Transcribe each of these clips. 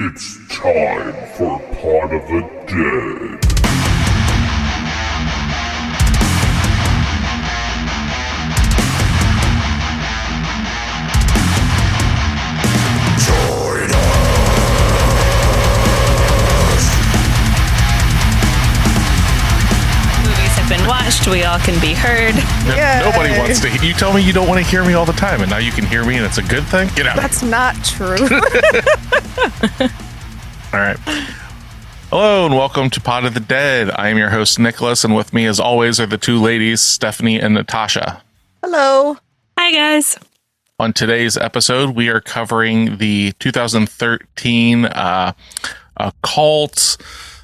It's time for Pod of the Dead. Been watched, we all can be heard. Nobody wants to. You tell me you don't want to hear me all the time, and now you can hear me, and it's a good thing. Get out. That's not true. All right. Hello and welcome to Pod of the Dead. I am your host Nicholas, and with me, as always, are the two ladies, Stephanie and Natasha. Hello. Hi guys. On today's episode, we are covering the 2013 occult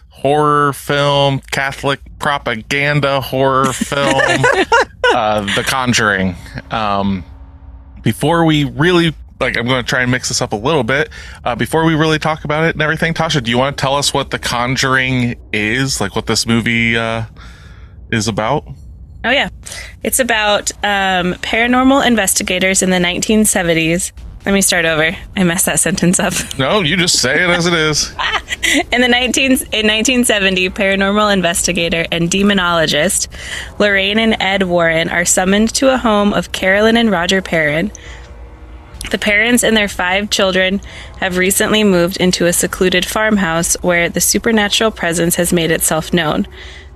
horror film, Catholic propaganda horror film, The Conjuring. Before we really, I'm going to try and mix this up a little bit. Before we really talk about it and everything, Tasha, do you want to tell us what The Conjuring is? Like what this movie is about? Oh yeah. It's about paranormal investigators in the 1970s. Let me start over. I messed that sentence up. No, you just say it as it is. In 1970, paranormal investigator and demonologist Lorraine and Ed Warren are summoned to a home of Carolyn and Roger Perron. The Perrons and their 5 children have recently moved into a secluded farmhouse where the supernatural presence has made itself known.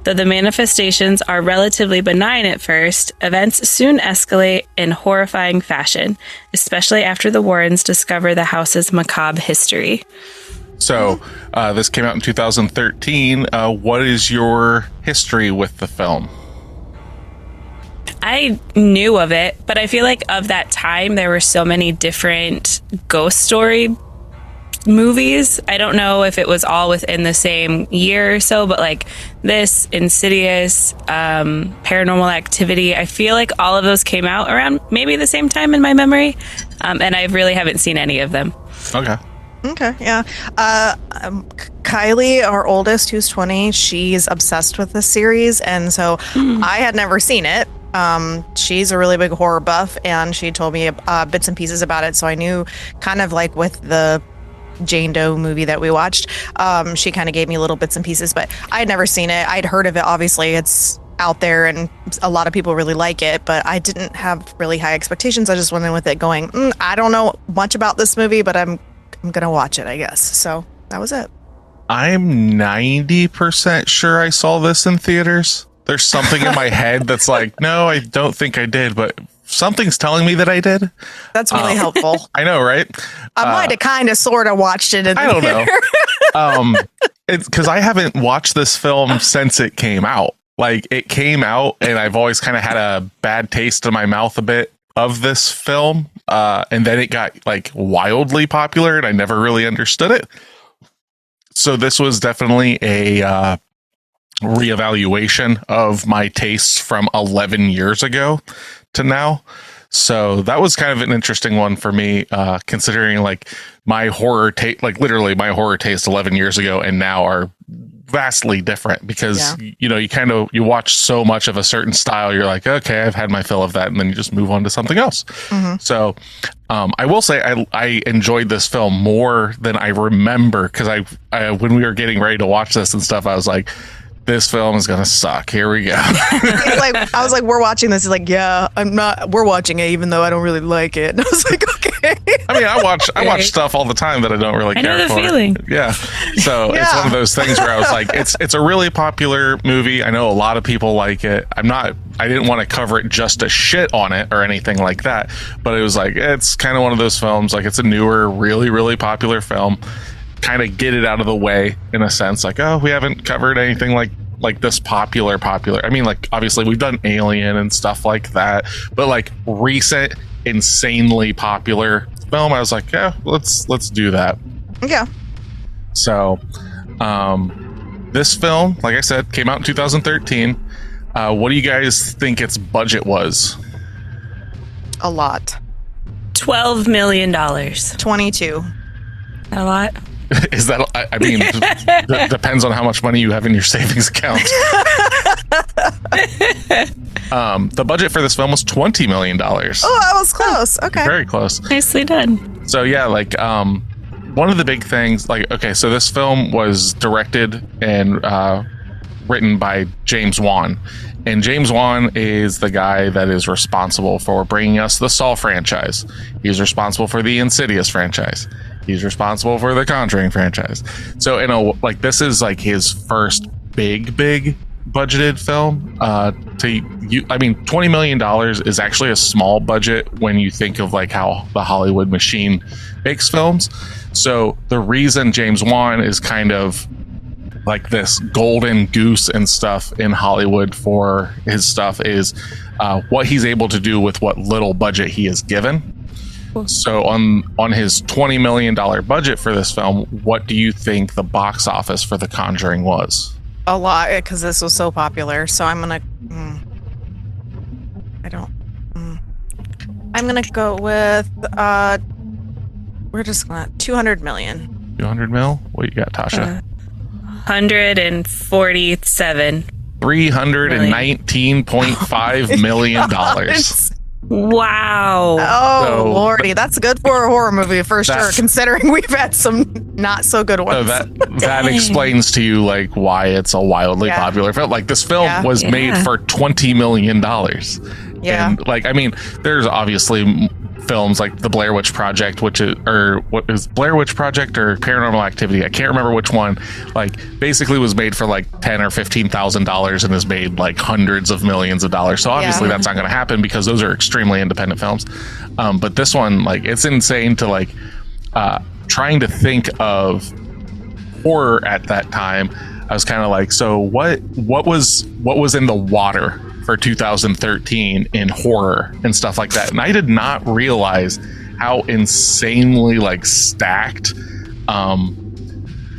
Though the manifestations are relatively benign at first, events soon escalate in horrifying fashion, especially after the Warrens discover the house's macabre history. So, this came out in 2013. What is your history with the film? I knew of it, but I feel like of that time, there were so many different ghost story movies. I don't know if it was all within the same year or so, but like this, Insidious, Paranormal Activity, I feel like all of those came out around maybe the same time in my memory, and I really haven't seen any of them. Okay, yeah. Kylie, our oldest, who's 20, she's obsessed with this series, and so I had never seen it. She's a really big horror buff, and she told me bits and pieces about it, so I knew kind of like with the Jane Doe movie that we watched, she kind of gave me little bits and pieces, but I had never seen it. I'd heard of it, obviously. It's out there, and a lot of people really like it, but I didn't have really high expectations. I just went in with it going, I don't know much about this movie, but I'm gonna watch it, I guess. So that was it. I'm 90% sure I saw this in theaters. There's something in my head that's like, no, I don't think I did, but something's telling me that I did. That's really helpful. I know, right? I might have kind of sort of watched it in the I don't theater. know. It's because I haven't watched this film since it came out. Like, it came out, and I've always kind of had a bad taste in my mouth a bit of this film. And then it got like wildly popular, and I never really understood it. So this was definitely a reevaluation of my tastes from 11 years ago to now. So that was kind of an interesting one for me, considering like my horror taste, like literally my horror taste 11 years ago and now are vastly different because, you watch so much of a certain style. You're like, okay, I've had my fill of that. And then you just move on to something else. Mm-hmm. So I will say I enjoyed this film more than I remember because I when we were getting ready to watch this and stuff, I was like, this film is gonna suck. Here we go. I was like, we're watching this. He's like, yeah, we're watching it, even though I don't really like it. And I was like, okay. I mean, I watch stuff all the time that I don't really care for. I know the feeling. Yeah. So it's one of those things where I was like, it's a really popular movie. I know a lot of people like it. I didn't want to cover it just to shit on it or anything like that. But it was like, it's kind of one of those films. Like, it's a newer, really, really popular film. Kind of get it out of the way in a sense, like, oh, we haven't covered anything like this popular. I mean, like, obviously we've done Alien and stuff like that, but like recent insanely popular film, I was like, yeah, let's do that. Yeah. So this film, like I said, came out in 2013. What do you guys think its budget was? A lot. $12 million. 22. Not a lot. Is that, I mean, depends on how much money you have in your savings account. The budget for this film was $20 million. Oh, I was close. Okay. Very close. Nicely done. So yeah, like one of the big things, like, okay, so this film was directed and written by James Wan. And James Wan is the guy that is responsible for bringing us the Saw franchise. He's responsible for the Insidious franchise. He's responsible for the Conjuring franchise. So, this is like his first big budgeted film. $20 million is actually a small budget when you think of like how the Hollywood machine makes films. So the reason James Wan is kind of like this golden goose and stuff in Hollywood for his stuff is what he's able to do with what little budget he is given. So on his $20 million budget for this film, what do you think the box office for The Conjuring was? A lot, because this was so popular. So I'm gonna I'm gonna go with we're just gonna 200 million. 200 mil? What you got, Tasha? 147. $319.5 million. Wow. Oh, So, Lordy, that's good for a horror movie for sure, considering we've had some not so good ones. So that explains to you like why it's a wildly popular film. Like this film was made for $20 million. Yeah. And like, I mean, there's obviously films like the Blair Witch Project, which is, or what is Blair Witch Project or Paranormal Activity? I can't remember which one. Like, basically was made for like $10,000 or $15,000 and has made like hundreds of millions of dollars. So obviously that's not going to happen because those are extremely independent films. But this one, like, it's insane to like trying to think of horror at that time. I was kind of like, so what was in the water for 2013 in horror and stuff like that? And I did not realize how insanely like stacked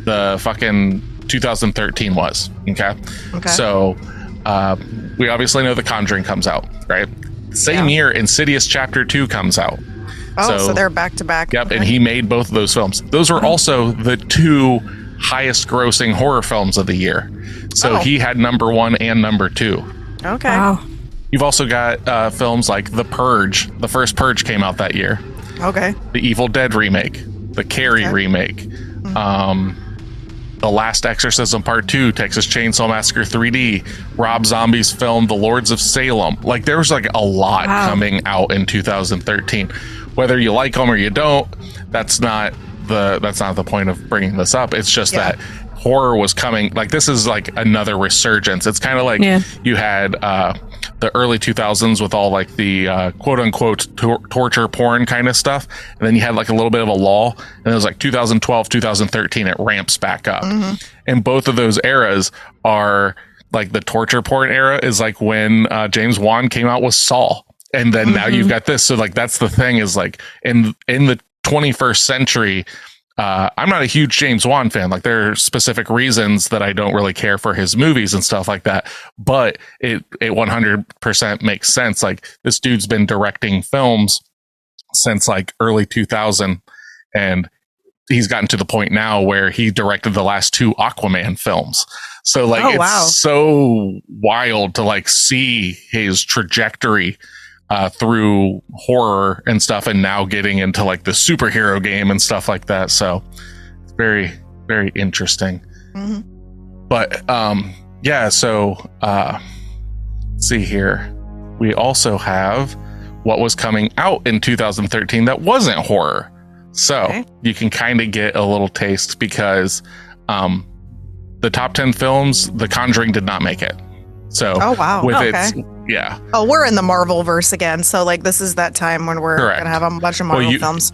the fucking 2013 was. Okay. So we obviously know The Conjuring comes out, right? Same year, Insidious Chapter 2 comes out. Oh, so they're back to back. Yep, and he made both of those films. Those were also the two highest grossing horror films of the year. So he had number 1 and number 2. Okay. Wow. You've also got films like The Purge. The first Purge came out that year. Okay. The Evil Dead remake. The Carrie remake. The Last Exorcism Part 2. Texas Chainsaw Massacre 3D. Rob Zombie's film The Lords of Salem. Like, there was like a lot coming out in 2013. Whether you like them or you don't, that's not the point of bringing this up. It's just that horror was coming. Like, this is like another resurgence. It's kind of like you had the early 2000s with all like the quote unquote torture porn kind of stuff, and then you had like a little bit of a lull, and it was like 2012 2013 it ramps back up. And both of those eras are like, the torture porn era is like when James Wan came out with Saw, and then now you've got this. So like, that's the thing, is like in the 21st century, I'm not a huge James Wan fan. Like, there are specific reasons that I don't really care for his movies and stuff like that. But it 100% makes sense. Like, this dude's been directing films since like early 2000, and he's gotten to the point now where he directed the last 2 Aquaman films. So like, it's so wild to like see his trajectory through horror and stuff, and now getting into like the superhero game and stuff like that. So it's very, very interesting. But so let's see here. We also have what was coming out in 2013 that wasn't horror. So you can kind of get a little taste, because the top 10 films, The Conjuring did not make it. So we're in the Marvel verse again. So like, this is that time when we're gonna have a bunch of Marvel films.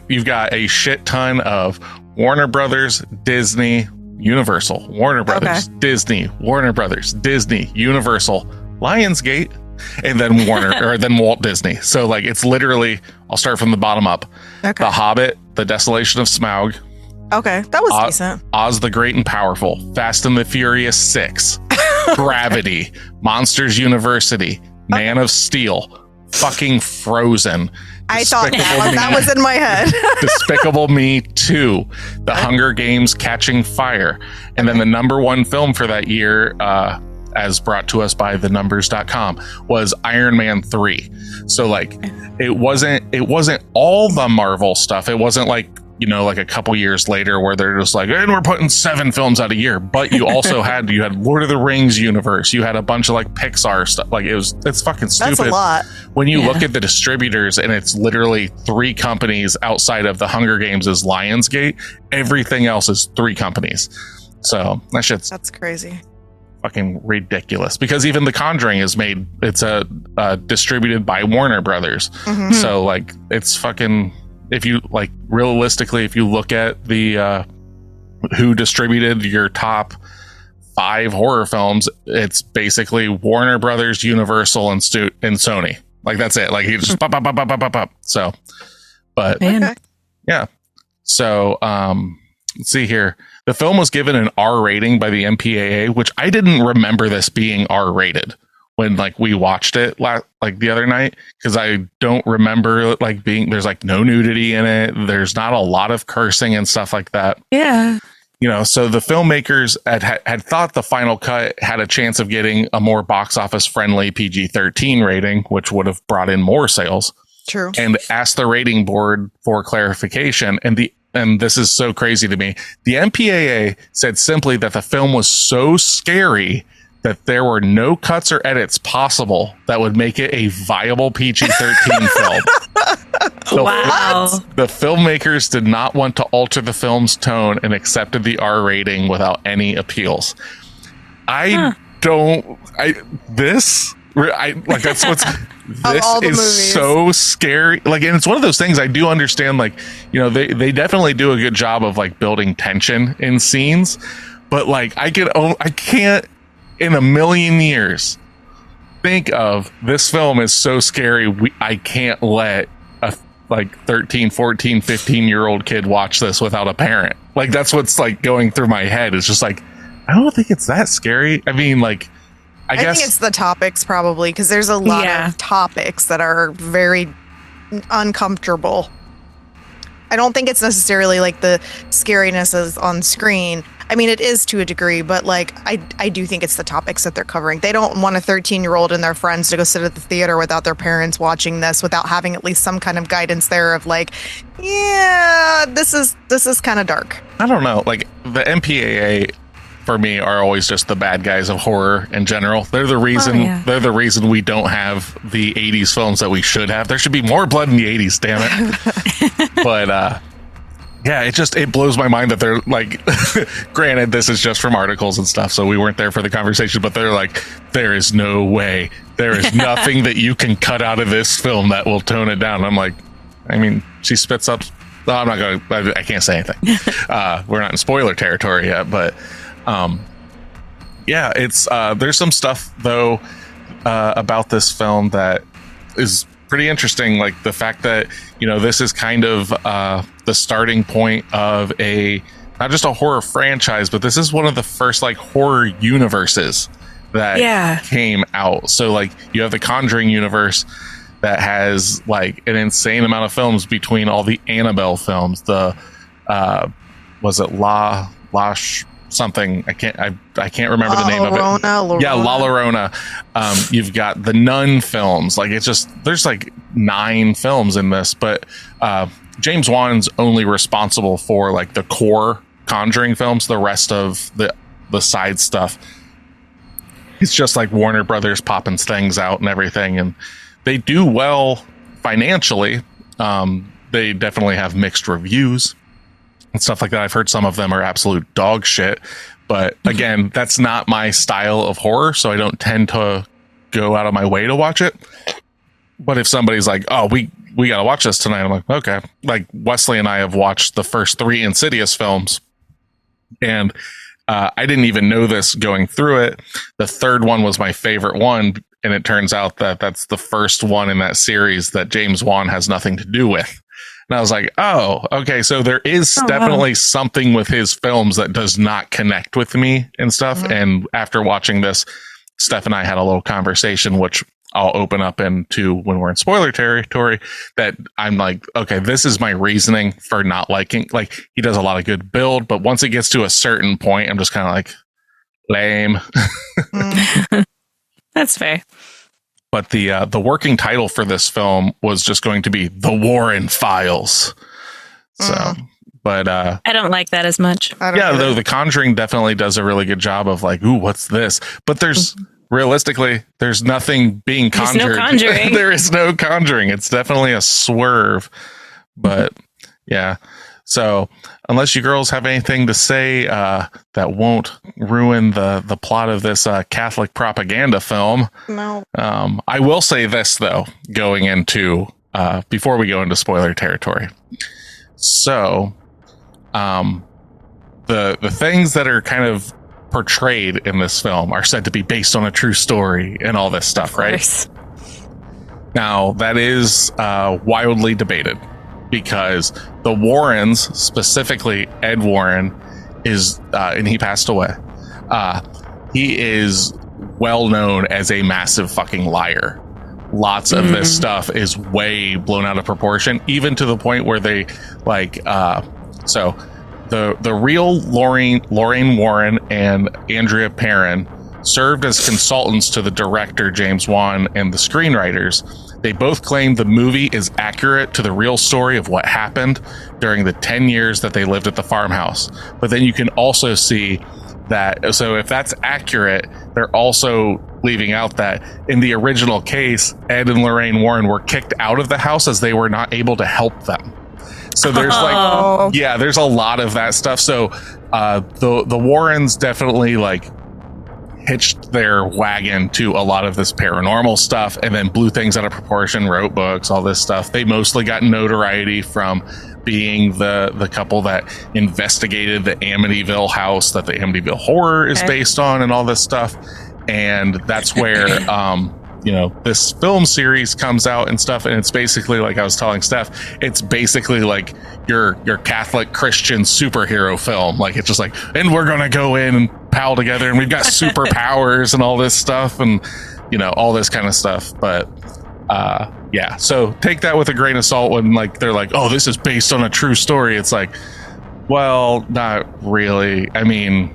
You've got a shit ton of Warner Brothers, Disney, Universal, Warner Brothers, Disney, Warner Brothers, Disney, Universal, Lionsgate, and then then Walt Disney. So like, it's literally, I'll start from the bottom up. The Hobbit, The Desolation of Smaug. Okay, that was decent. Oz the Great and Powerful, Fast and the Furious 6, Gravity, Monsters University, Man of Steel, fucking Frozen. I thought that was in my head. Despicable Me 2, The Hunger Games Catching Fire, and then the number 1 film for that year, as brought to us by thenumbers.com, was Iron Man 3. So like, it wasn't all the Marvel stuff. It wasn't like like a couple years later where they're just like, and we're putting 7 films out a year. But you also had Lord of the Rings universe. You had a bunch of like Pixar stuff. Like it's fucking stupid. That's a lot. When you look at the distributors and it's literally 3 companies outside of the Hunger Games is Lionsgate. Everything else is 3 companies. So that's crazy. Fucking ridiculous, because even The Conjuring is it's distributed by Warner Brothers. Mm-hmm. So like it's fucking, if you like realistically, if you look at the who distributed your top 5 horror films, it's basically Warner Brothers, Universal, and Sony. Like that's it. Like he just pop, pop, pop, pop, pop, pop. So, but yeah. So let's see here. The film was given an R rating by the MPAA, which I didn't remember this being R rated when like we watched it like the other night, because I don't remember like there's like no nudity in it. There's not a lot of cursing and stuff like that. Yeah. So the filmmakers had thought the final cut had a chance of getting a more box office friendly PG-13 rating, which would have brought in more sales. True. And asked the rating board for clarification. And this is so crazy to me. The MPAA said simply that the film was so scary that there were no cuts or edits possible that would make it a viable PG-13 film. Wow. The filmmakers did not want to alter the film's tone and accepted the R rating without any appeals. This is so scary. Like, and it's one of those things I do understand. Like, they definitely do a good job of like building tension in scenes, but like I can't in a million years think of this film is so scary. I can't let a like 13, 14, 15-year-old kid watch this without a parent. Like that's what's like going through my head. It's just like, I don't think it's that scary. I mean, like, I guess think it's the topics probably, because there's a lot of topics that are very uncomfortable. I don't think it's necessarily like the scariness is on screen. I mean, it is to a degree, but like I do think it's the topics that they're covering. They don't want a 13-year-old and their friends to go sit at the theater without their parents watching this, without having at least some kind of guidance there of like, yeah, this is kind of dark. I don't know. Like the MPAA for me are always just the bad guys of horror in general. They're the reason they're the reason we don't have the 80s films that we should have. There should be more blood in the 80s, damn it. But it blows my mind that they're like, granted, this is just from articles and stuff, so we weren't there for the conversation, but they're like, there is no way. There is nothing that you can cut out of this film that will tone it down. I'm like, I mean, she spits up. No, I'm not going to, I can't say anything. We're not in spoiler territory yet, but it's there's some stuff though about this film that is pretty interesting, like the fact that this is kind of the starting point of not just a horror franchise, but this is one of the first like horror universes that came out. So like you have the Conjuring universe that has like an insane amount of films between all the Annabelle films, the was it La something, I can't remember the name of it. La Llorona. You've got the Nun films. Like it's just, there's like 9 films in this, but James Wan's only responsible for like the core Conjuring films. The rest of the side stuff, it's just like Warner Brothers popping things out and everything, and they do well financially. They definitely have mixed reviews and stuff like that. I've heard some of them are absolute dog shit, but again, that's not my style of horror, so I don't tend to go out of my way to watch it. But if somebody's like, oh, we gotta watch this tonight, I'm like, okay. Like Wesley and I have watched the first 3 Insidious films, and I didn't even know this going through it. The third one was my favorite one, and it turns out that that's the first one in that series that James Wan has nothing to do with. And I was like, oh, okay. So there is definitely something with his films that does not connect with me and stuff. Mm-hmm. And after watching this, Steph and I had a little conversation, which I'll open up into when we're in spoiler territory, that I'm like, okay, this is my reasoning for not liking, like he does a lot of good build, but once it gets to a certain point, I'm just kind of like, lame. That's fair. But the working title for this film was just going to be The Warren Files. So But I don't like that as much. though The Conjuring definitely does a really good job of like, ooh, what's this? But there's realistically, there's nothing being conjured. There's no conjuring. There is no conjuring. It's definitely a swerve. But yeah. So unless you girls have anything to say that won't ruin the plot of this Catholic propaganda film, No. I will say this though, going into before we go into spoiler territory. So, the things that are kind of portrayed in this film are said to be based on a true story and all this stuff, right? Now that is wildly debated. Because the Warrens, specifically Ed Warren, is, and he passed away, he is well known as a massive fucking liar. Lots of this stuff is way blown out of proportion, even to the point where they, like, so the real Lorraine Warren and Andrea Perron served as consultants to the director James Wan and the screenwriters. They both claim the movie is accurate to the real story of what happened during the 10 years that they lived at the farmhouse. But then you can also see that, so if that's accurate, they're also leaving out that in the original case, Ed and Lorraine Warren were kicked out of the house as they were not able to help them. So there's there's a lot of that stuff. So the Warrens definitely like hitched their wagon to a lot of this paranormal stuff and then blew things out of proportion, wrote books, all this stuff. They mostly got notoriety from being the couple that investigated the Amityville house that the Amityville horror is based on and all this stuff. And that's where this film series comes out and stuff, and it's basically, like I was telling Steph, it's basically like your Catholic Christian superhero film. Like, it's just like, and we're gonna go in and pal together and we've got superpowers and all this stuff and all this kind of stuff. But so take that with a grain of salt when like they're like, oh, this is based on a true story. It's like, well, not really. I mean,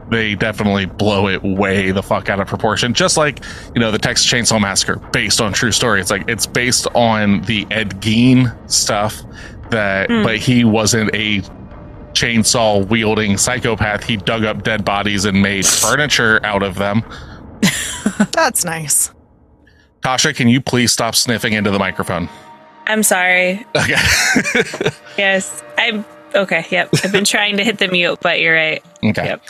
they definitely blow it way the fuck out of proportion. Just like, the Texas Chainsaw Massacre, based on true story. It's like, it's based on the Ed Gein stuff but he wasn't a chainsaw wielding psychopath. He dug up dead bodies and made furniture out of them. That's nice. Tasha, can you please stop sniffing into the microphone? I'm sorry. Okay. Yes. Okay. Yep. I've been trying to hit the mute, but you're right. Okay. Yep.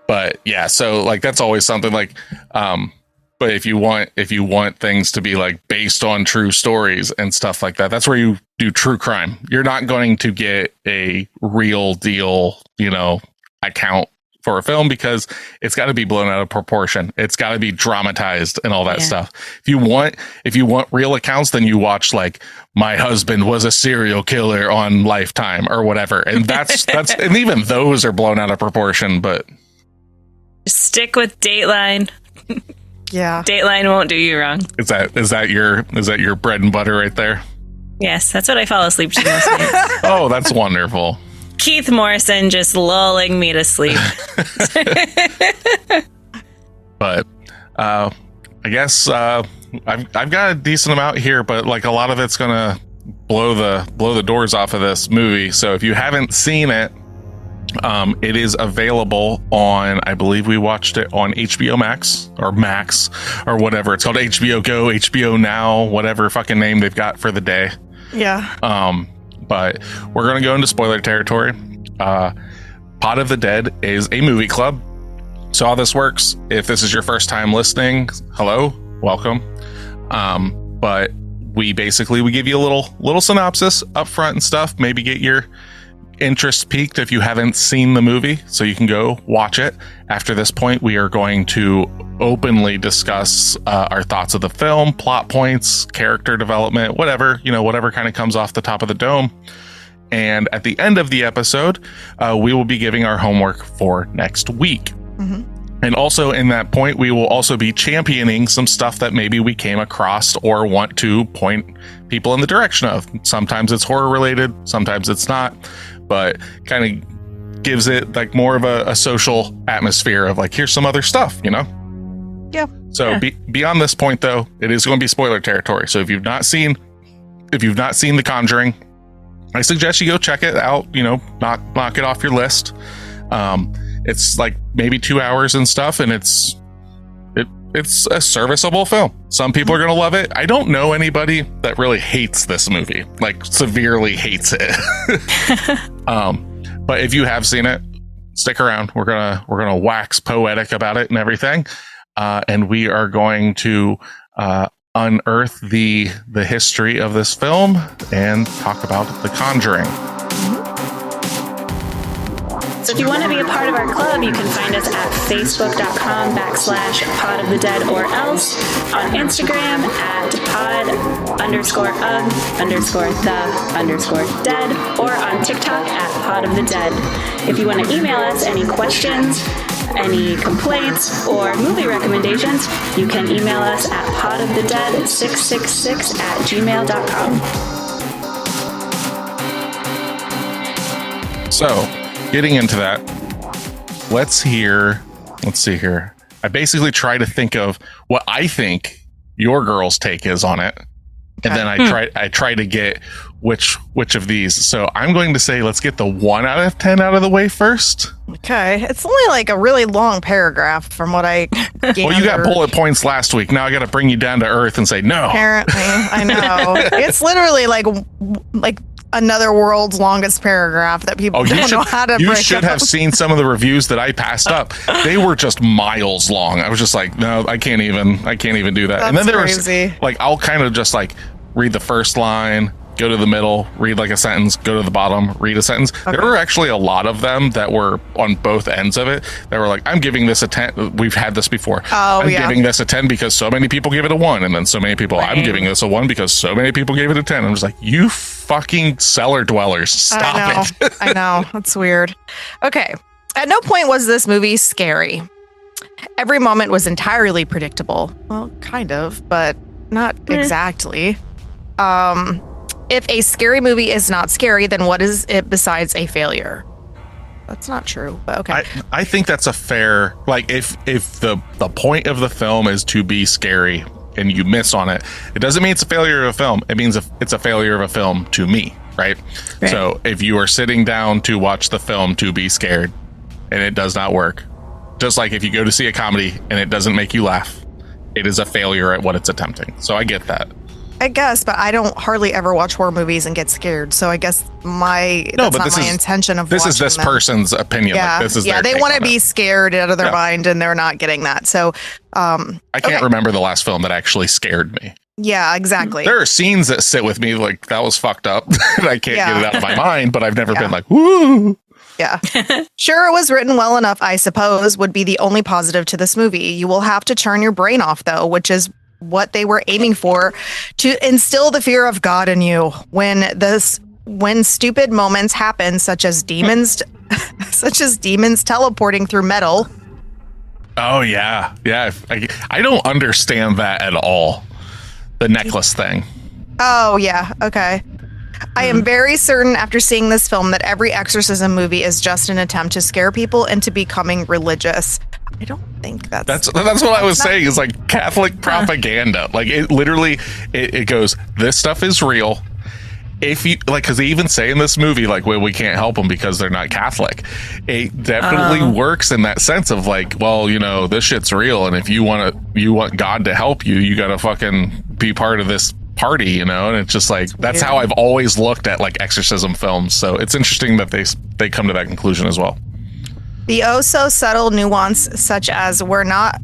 But yeah, so like that's always something like, but if you want things to be like based on true stories and stuff like that, that's where you do true crime. You're not going to get a real deal, account for a film because it's got to be blown out of proportion. It's got to be dramatized and all that stuff. If you want real accounts, then you watch like My Husband Was a Serial Killer on Lifetime or whatever. And that's and even those are blown out of proportion, but stick with Dateline. Yeah. Dateline won't do you wrong. Is that your bread and butter right there? Yes, that's what I fall asleep to most nights. Oh, that's wonderful. Keith Morrison just lulling me to sleep. But I guess I've got a decent amount here, but like a lot of it's gonna blow the doors off of this movie. So if you haven't seen it, it is available on, I believe we watched it on HBO Max or whatever it's called, HBO Go, HBO Now, whatever fucking name they've got for the day. Yeah. But we're going to go into spoiler territory. Pot of the Dead is a movie club. So how this works, if this is your first time listening, hello, welcome. But we give you a little synopsis up front and stuff, maybe get your interest peaked if you haven't seen the movie, so you can go watch it. After this point, we are going to openly discuss our thoughts of the film, plot points, character development, whatever kind of comes off the top of the dome. And at the end of the episode, we will be giving our homework for next week. Mm-hmm. And also in that point, we will also be championing some stuff that maybe we came across or want to point people in the direction of. Sometimes it's horror related, sometimes it's not, but kind of gives it like more of a social atmosphere of like, here's some other stuff, Yeah. So beyond this point, though, it is going to be spoiler territory. So if you've not seen The Conjuring, I suggest you go check it out. Knock it off your list. It's like maybe 2 hours and stuff, and it's a serviceable film. Some people are going to love it. I don't know anybody that really hates this movie, like severely hates it. But if you have seen it, stick around. We're gonna wax poetic about it and everything, and we are going to unearth the history of this film and talk about The Conjuring. So if you want to be a part of our club, you can find us at facebook.com/pod of the dead, or else on Instagram at pod_of_the_dead, or on TikTok at pod of the dead. If you want to email us any questions, any complaints, or movie recommendations, you can email us at podofthedead666@gmail.com. So, getting into that, let's see here. I basically try to think of what I think your girl's take is on it. And then I try to get which of these. So I'm going to say, let's get the 1 out of 10 out of the way first. Okay. It's only like a really long paragraph from what I gathered. Well, you got bullet points last week. Now I got to bring you down to earth and say, no. Apparently. I know. It's literally like another world's longest paragraph that people don't know how to break. You should have seen some of the reviews that I passed up. They were just miles long. I was just like, no, I can't even do that. That's and then there crazy. was like, I'll kind of just like read the first line, go to the middle, read like a sentence, go to the bottom, read a sentence. Okay. There were actually a lot of them that were on both ends of it that were like, I'm giving this a 10. We've had this before. I'm giving this a 10 because so many people give it a 1. And then so many people, I'm giving this a 1 because so many people gave it a 10. I'm just like, you fucking cellar dwellers. Stop it. I know. That's weird. Okay. At no point was this movie scary. Every moment was entirely predictable. Well, kind of, but not exactly. If a scary movie is not scary, then what is it besides a failure? That's not true, but okay. I think that's a fair, like, if the point of the film is to be scary and you miss on it, it doesn't mean it's a failure of a film. It means it's a failure of a film to me, right? So if you are sitting down to watch the film to be scared and it does not work, just like if you go to see a comedy and it doesn't make you laugh, it is a failure at what it's attempting. So I get that. I guess, but I don't hardly ever watch horror movies and get scared. So I guess that's not my intention of this watching is this them. Person's opinion. Yeah, like, this is they want to be scared out of their mind, and they're not getting that. So I can't remember the last film that actually scared me. Yeah, exactly. There are scenes that sit with me like that was fucked up, and I can't get it out of my mind. But I've never been like, woo. Yeah. Sure, it was written well enough, I suppose, would be the only positive to this movie. You will have to turn your brain off, though, which is what they were aiming for, to instill the fear of God in you when stupid moments happen, such as demons teleporting through metal. Oh yeah. I don't understand that at all. The necklace thing. Oh yeah. Okay. I am very certain after seeing this film that every exorcism movie is just an attempt to scare people into becoming religious. I don't think that's what I was saying is like Catholic propaganda. Like it literally, it goes, this stuff is real. If you like, because they even say in this movie, like, well, we can't help them because they're not Catholic. It definitely works in that sense of like, well, this shit's real. And if you want God to help you, you got to fucking be part of this party, and it's just like, that's how I've always looked at like exorcism films. So it's interesting that they come to that conclusion as well. The oh-so-subtle nuance, such as we're not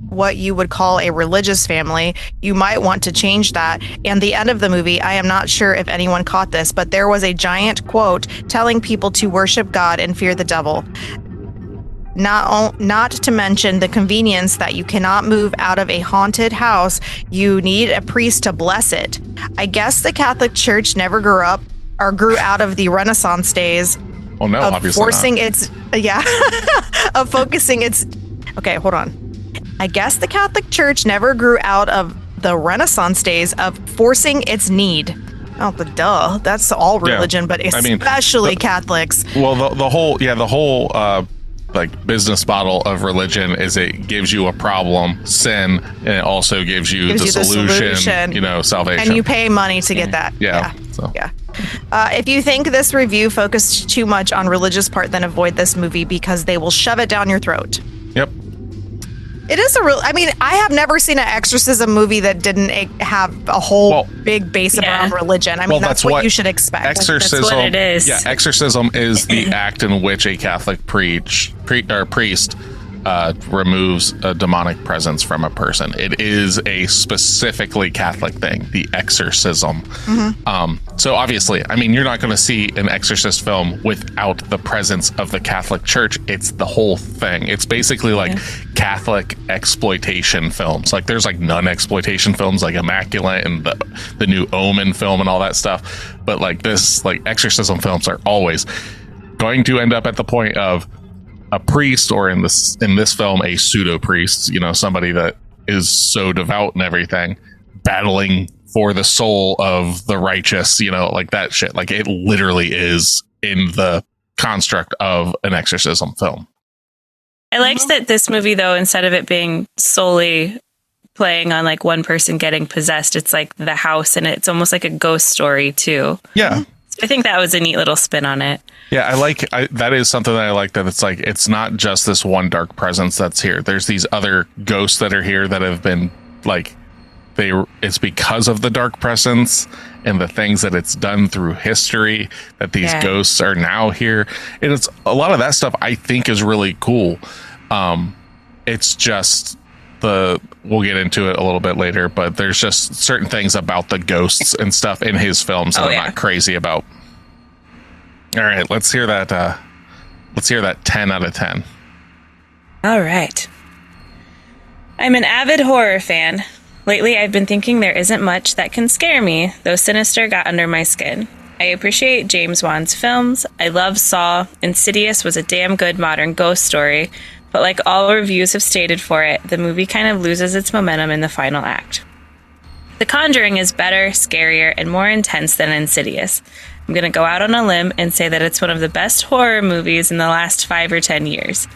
what you would call a religious family, you might want to change that. And the end of the movie, I am not sure if anyone caught this, but there was a giant quote telling people to worship God and fear the devil. Not to mention the convenience that you cannot move out of a haunted house. You need a priest to bless it. I guess the Catholic Church never grew out of the Renaissance days. Well, no, obviously of focusing its... Okay, hold on. I guess the Catholic Church never grew out of the Renaissance days of forcing its need. Oh, but duh. That's all religion, but especially Catholics. Well, the whole like business model of religion is it gives you a problem, sin, and it also gives you the solution, salvation. And you pay money to get that. Yeah. If you think this review focused too much on religious part, then avoid this movie because they will shove it down your throat. Yep. It is I mean, I have never seen an exorcism movie that didn't have a whole big base around religion. I mean, that's what you should expect. Exorcism, that's what it is. Yeah, exorcism is the act in which a Catholic priest removes a demonic presence from a person. It is a specifically Catholic thing, the exorcism. So obviously, I mean, you're not going to see an exorcist film without the presence of the Catholic Church. It's the whole thing. It's basically like Catholic exploitation films. Like there's like nun-exploitation films like Immaculate and the new Omen film and all that stuff. But like this, like exorcism films are always going to end up at the point of a priest, or in this film, a pseudo priest, you know, somebody that is so devout and everything, battling for the soul of the righteous, you know, like that shit. Like it literally is in the construct of an exorcism film. I liked that this movie, though, instead of it being solely playing on like one person getting possessed, it's like the house, and it's almost like a ghost story too. Yeah. I think that was a neat little spin on it. Yeah, that is something that I like, that it's like, it's not just this one dark presence that's here. There's these other ghosts that are here that have been like, it's because of the dark presence and the things that it's done through history that these ghosts are now here. And it's a lot of that stuff I think is really cool. It's just we'll get into it a little bit later, but there's just certain things about the ghosts and stuff in his films that I'm not crazy about. All right, let's hear that 10 out of 10. All right. I'm an avid horror fan. Lately, I've been thinking there isn't much that can scare me, though Sinister got under my skin. I appreciate James Wan's films. I love Saw. Insidious was a damn good modern ghost story, but like all reviews have stated for it, the movie kind of loses its momentum in the final act. The Conjuring is better, scarier, and more intense than Insidious. I'm going to go out on a limb and say that it's one of the best horror movies in the last 5 or 10 years.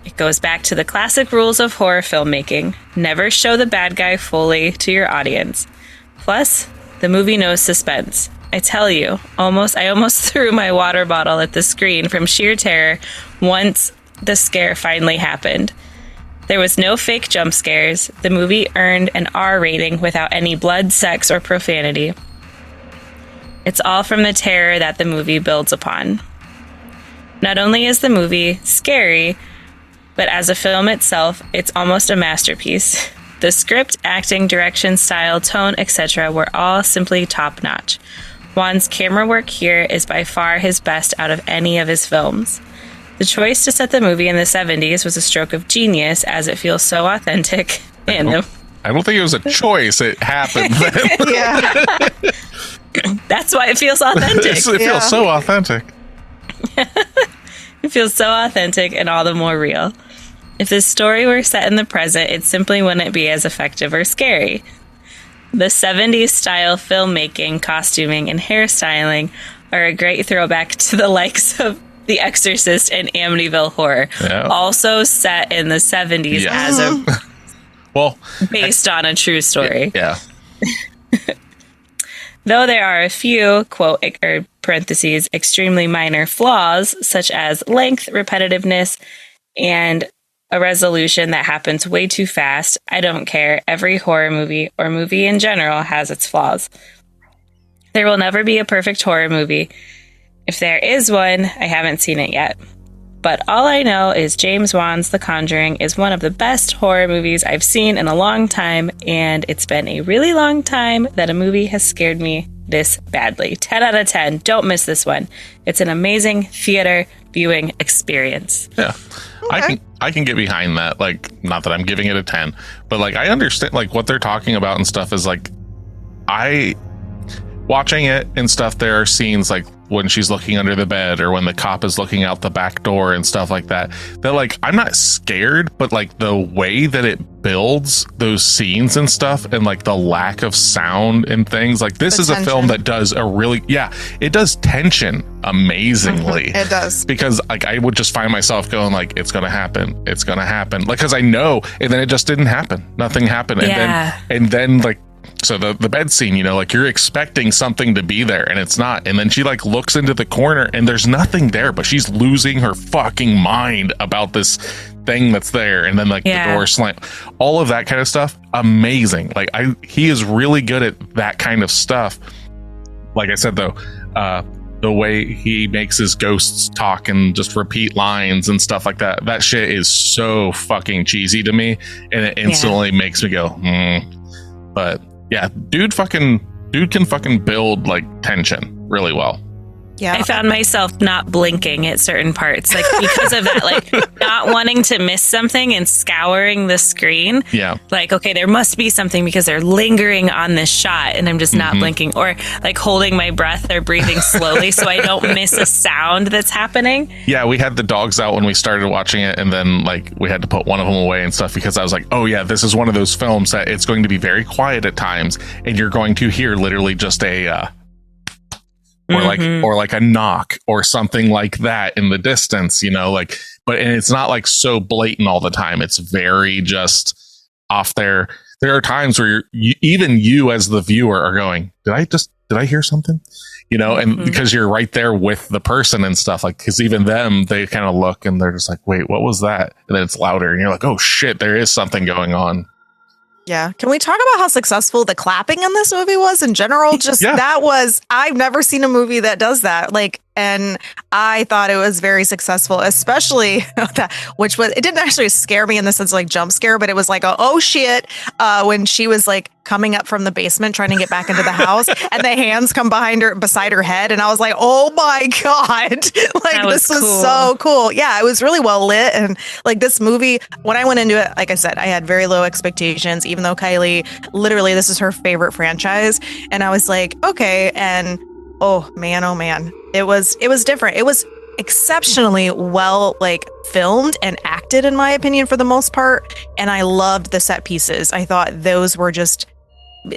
It goes back to the classic rules of horror filmmaking. Never show the bad guy fully to your audience. Plus, the movie knows suspense. I tell you, I almost threw my water bottle at the screen from sheer terror once the scare finally happened. There was no fake jump scares. The movie earned an R rating without any blood, sex, or profanity. It's all from the terror that the movie builds upon. Not only is the movie scary, but as a film itself, it's almost a masterpiece. The script, acting, direction, style, tone, etc. were all simply top-notch. Wan's camera work here is by far his best out of any of his films. The choice to set the movie in the 70s was a stroke of genius, as it feels so authentic. I don't think it was a choice. It happened then. That's why it feels authentic. It feels so authentic. It feels so authentic and all the more real. If this story were set in the present, it simply wouldn't be as effective or scary. The 70s style filmmaking, costuming, and hairstyling are a great throwback to the likes of The Exorcist and Amityville Horror, also set in the 70s as based on a true story. Yeah. Though there are a few, quote, or parentheses, extremely minor flaws, such as length, repetitiveness, and a resolution that happens way too fast, I don't care. Every horror movie, or movie in general, has its flaws. There will never be a perfect horror movie. If there is one, I haven't seen it yet. But all I know is James Wan's The Conjuring is one of the best horror movies I've seen in a long time, and it's been a really long time that a movie has scared me this badly. 10 out of 10. Don't miss this one. It's an amazing theater viewing experience. Yeah. Okay. I can get behind that. Like, not that I'm giving it a 10, but like I understand like what they're talking about and stuff is like watching it and stuff, there are scenes like when she's looking under the bed or when the cop is looking out the back door and stuff like that, that like I'm not scared, but like the way that it builds those scenes and stuff and like the lack of sound and things, like this is a film that does a really it does tension amazingly. It does, because like I would just find myself going like it's gonna happen like, because I know, and then it just didn't happen, nothing happened, and then like so the bed scene, you know, like you're expecting something to be there and it's not. And then she like looks into the corner and there's nothing there, but she's losing her fucking mind about this thing that's there. And then like the door slam, all of that kind of stuff. Amazing. Like he is really good at that kind of stuff. Like I said, though, the way he makes his ghosts talk and just repeat lines and stuff like that, that shit is so fucking cheesy to me. And it instantly makes me go, But yeah, dude can fucking build like tension really well. Yeah. I found myself not blinking at certain parts, like because of that, like not wanting to miss something and scouring the screen. Yeah. Like, okay, there must be something because they're lingering on this shot and I'm just not blinking, or like holding my breath or breathing slowly so I don't miss a sound that's happening. Yeah, we had the dogs out when we started watching it, and then like we had to put one of them away and stuff because I was like, oh yeah, this is one of those films that it's going to be very quiet at times and you're going to hear literally just a or like a knock or something like that in the distance, you know, like, but and it's not like so blatant all the time. It's very just off there. There are times where even you as the viewer are going, did I hear something? You know, and because you're right there with the person and stuff, like, because even them, they kind of look and they're just like, wait, what was that? And then it's louder and you're like, oh shit, there is something going on. Yeah. Can we talk about how successful the clapping in this movie was in general? Just that was, I've never seen a movie that does that. Like, and I thought it was very successful, especially that, which was, it didn't actually scare me in the sense of like jump scare, but it was like, oh shit, when she was like coming up from the basement trying to get back into the house and the hands come beside her head. And I was like, oh my God, like this was so cool. Yeah, it was really well lit. And like this movie, when I went into it, like I said, I had very low expectations, even though Kylie, literally, this is her favorite franchise. And I was like, okay. And oh man, it was different. It was exceptionally well like filmed and acted, in my opinion, for the most part. And I loved the set pieces. I thought those were just,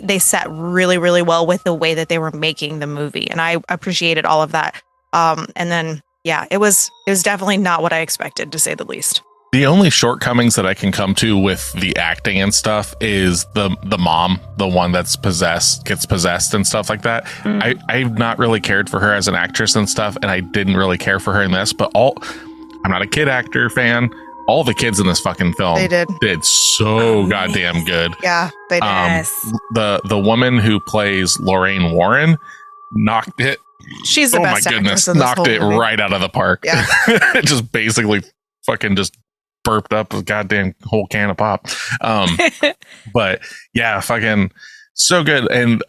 they sat really, really well with the way that they were making the movie. And I appreciated all of that. And then, yeah, it was definitely not what I expected, to say the least. The only shortcomings that I can come to with the acting and stuff is the mom, the one that's gets possessed and stuff like that. I've not really cared for her as an actress and stuff, and I didn't really care for her in this, but I'm not a kid actor fan. All the kids in this fucking film did so goddamn good. Yeah, they did. The woman who plays Lorraine Warren knocked it. She's the best actress in this knocked it movie. right out of the park. Yeah. Just basically fucking just burped up a goddamn whole can of pop. But yeah, fucking so good. And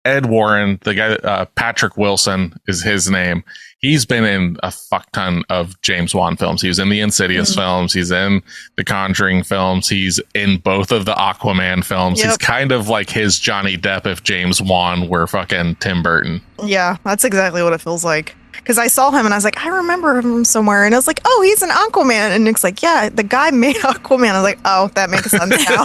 Ed Warren, the guy, Patrick Wilson is his name. He's been in a fuck ton of James Wan films. He was in the Insidious films. He's in the Conjuring films. He's in both of the Aquaman films. He's kind of like his Johnny Depp if James Wan were fucking Tim Burton. Yeah, that's exactly what it feels like. Because I saw him and I was like, I remember him somewhere. And I was like, oh, he's an Aquaman. And Nick's like, yeah, the guy made Aquaman. I was like, oh, that makes sense now.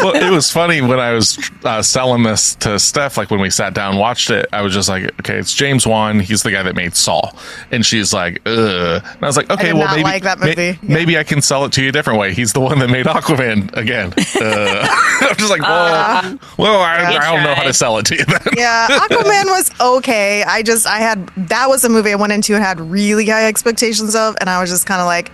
Well, it was funny when I was selling this to Steph, like when we sat down and watched it, I was just like, okay, it's James Wan. He's the guy that made Saw. And she's like, ugh. And I was like, okay, well, maybe, like that movie. Maybe I can sell it to you a different way. He's the one that made Aquaman again. I'm just like, I don't know how to sell it to you then. Yeah, Aquaman was okay. That was a movie I went into and had really high expectations of, and I was just kind of like,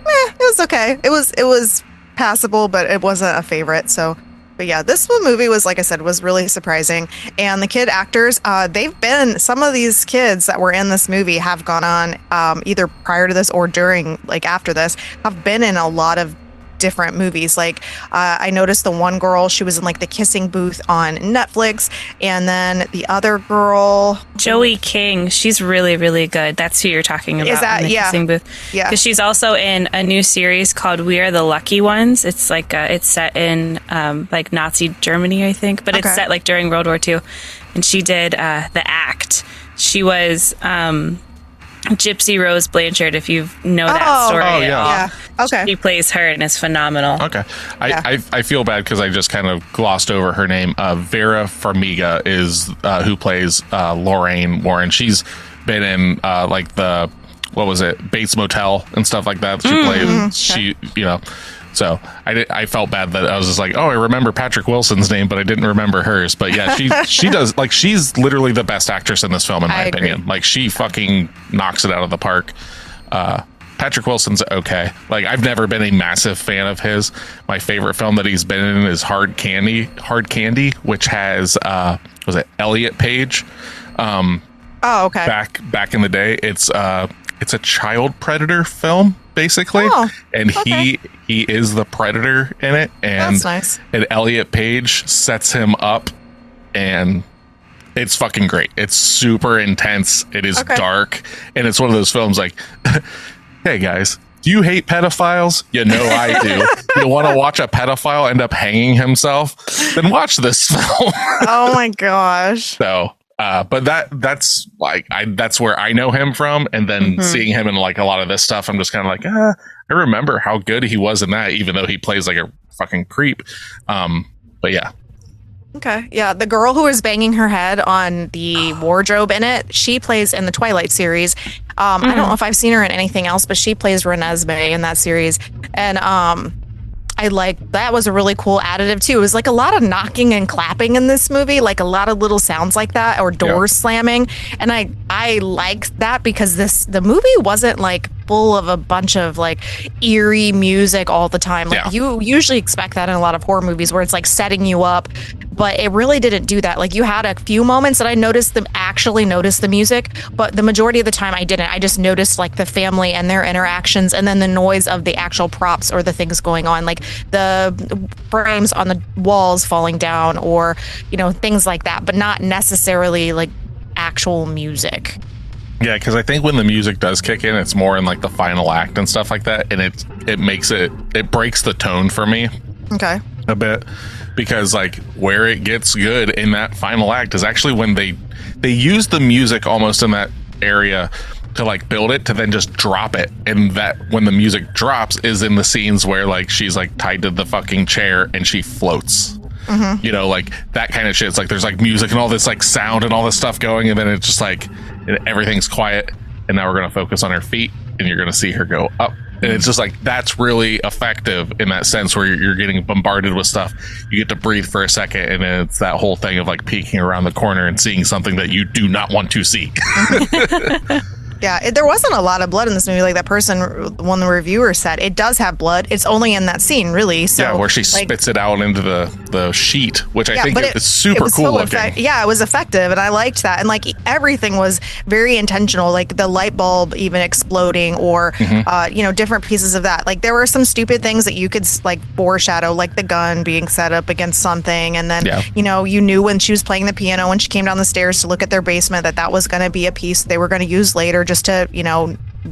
it was okay. It was passable, but it wasn't a favorite. So, but yeah, this movie was, like I said, was really surprising. And the kid actors, some of these kids that were in this movie have gone on either prior to this or during, like after this, have been in a lot of different movies. Like I noticed the one girl, she was in like The Kissing Booth on Netflix, and then the other girl, Joey King, she's really, really good. That's who you're talking about. Is that, in The Kissing Booth. Yeah, because she's also in a new series called We Are the Lucky Ones. It's like it's set in like Nazi Germany, I think, but it's set like during World War II. And she did The Act. She was Gypsy Rose Blanchard, if you know that story. Oh, yeah. Okay. She plays her and is phenomenal. Okay. I feel bad because I just kind of glossed over her name. Vera Farmiga is who plays Lorraine Warren. She's been in like Bates Motel and stuff like that. She played, So I felt bad that I was just like, oh, I remember Patrick Wilson's name, but I didn't remember hers. But yeah, she does, like, she's literally the best actress in this film, in my opinion. Like, she fucking knocks it out of the park. Patrick Wilson's okay. Like, I've never been a massive fan of his. My favorite film that he's been in is Hard Candy, which has was it Elliot Page? Oh, okay. Back in the day, it's a child predator film, basically, and okay. he is the predator in it, and that's nice. And Elliot Page sets him up, and it's fucking great. It's super intense. It is dark, and it's one of those films like, hey guys, do you hate pedophiles? You know I do. You want to watch a pedophile end up hanging himself? Then watch this film. Oh my gosh. So, but that's like, that's where I know him from. And then seeing him in like a lot of this stuff, I'm just kind of like, I remember how good he was in that, even though he plays like a fucking creep. But yeah. Okay. Yeah. The girl who is banging her head on the wardrobe in it, she plays in the Twilight series. I don't know if I've seen her in anything else, but she plays Renesmee in that series. And I like that was a really cool additive too. It was like a lot of knocking and clapping in this movie, like a lot of little sounds like that, or doors slamming. And I liked that because the movie wasn't like full of a bunch of like eerie music all the time. Like you usually expect that in a lot of horror movies where it's like setting you up, but it really didn't do that. Like you had a few moments that I actually noticed the music, but the majority of the time I didn't. I just noticed like the family and their interactions, and then the noise of the actual props or the things going on, like the frames on the walls falling down, or things like that, but not necessarily like actual music. Yeah, because I think when the music does kick in, it's more in like the final act and stuff like that, and it breaks the tone for me. Okay. A bit, because like where it gets good in that final act is actually when they use the music almost in that area to like build it to then just drop it, and that when the music drops is in the scenes where like she's like tied to the fucking chair and she floats. Like that kind of shit. It's like there's like music and all this like sound and all this stuff going, and then it's just like everything's quiet, and now we're going to focus on her feet, and you're going to see her go up, and it's just like that's really effective in that sense where you're getting bombarded with stuff. You get to breathe for a second, and then it's that whole thing of like peeking around the corner and seeing something that you do not want to see. Yeah, there wasn't a lot of blood in this movie. Like that person, one of the reviewer said, it does have blood. It's only in that scene, really. So, yeah, where she spits it out into the sheet, which I think is super cool looking. Yeah, it was effective, and I liked that. And like everything was very intentional, like the light bulb even exploding, or different pieces of that. Like there were some stupid things that you could like foreshadow, like the gun being set up against something, and then you knew when she was playing the piano when she came down the stairs to look at their basement that was going to be a piece they were going to use later, just to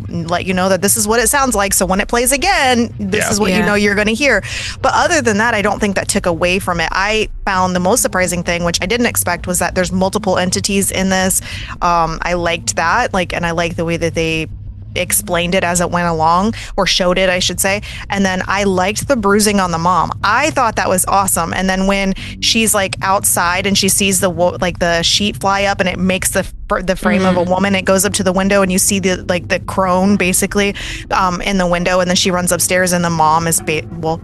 let you know that this is what it sounds like, so when it plays again, this is what you're going to hear. But other than that, I don't think that took away from it. I found the most surprising thing, which I didn't expect, was that there's multiple entities in this. I liked that, and I like the way that they explained it as it went along, or showed it, I should say. And then I liked the bruising on the mom. I thought that was awesome. And then when she's like outside and she sees the sheet fly up, and it makes the frame of a woman, it goes up to the window, and you see the crone basically in the window, and then she runs upstairs, and the mom is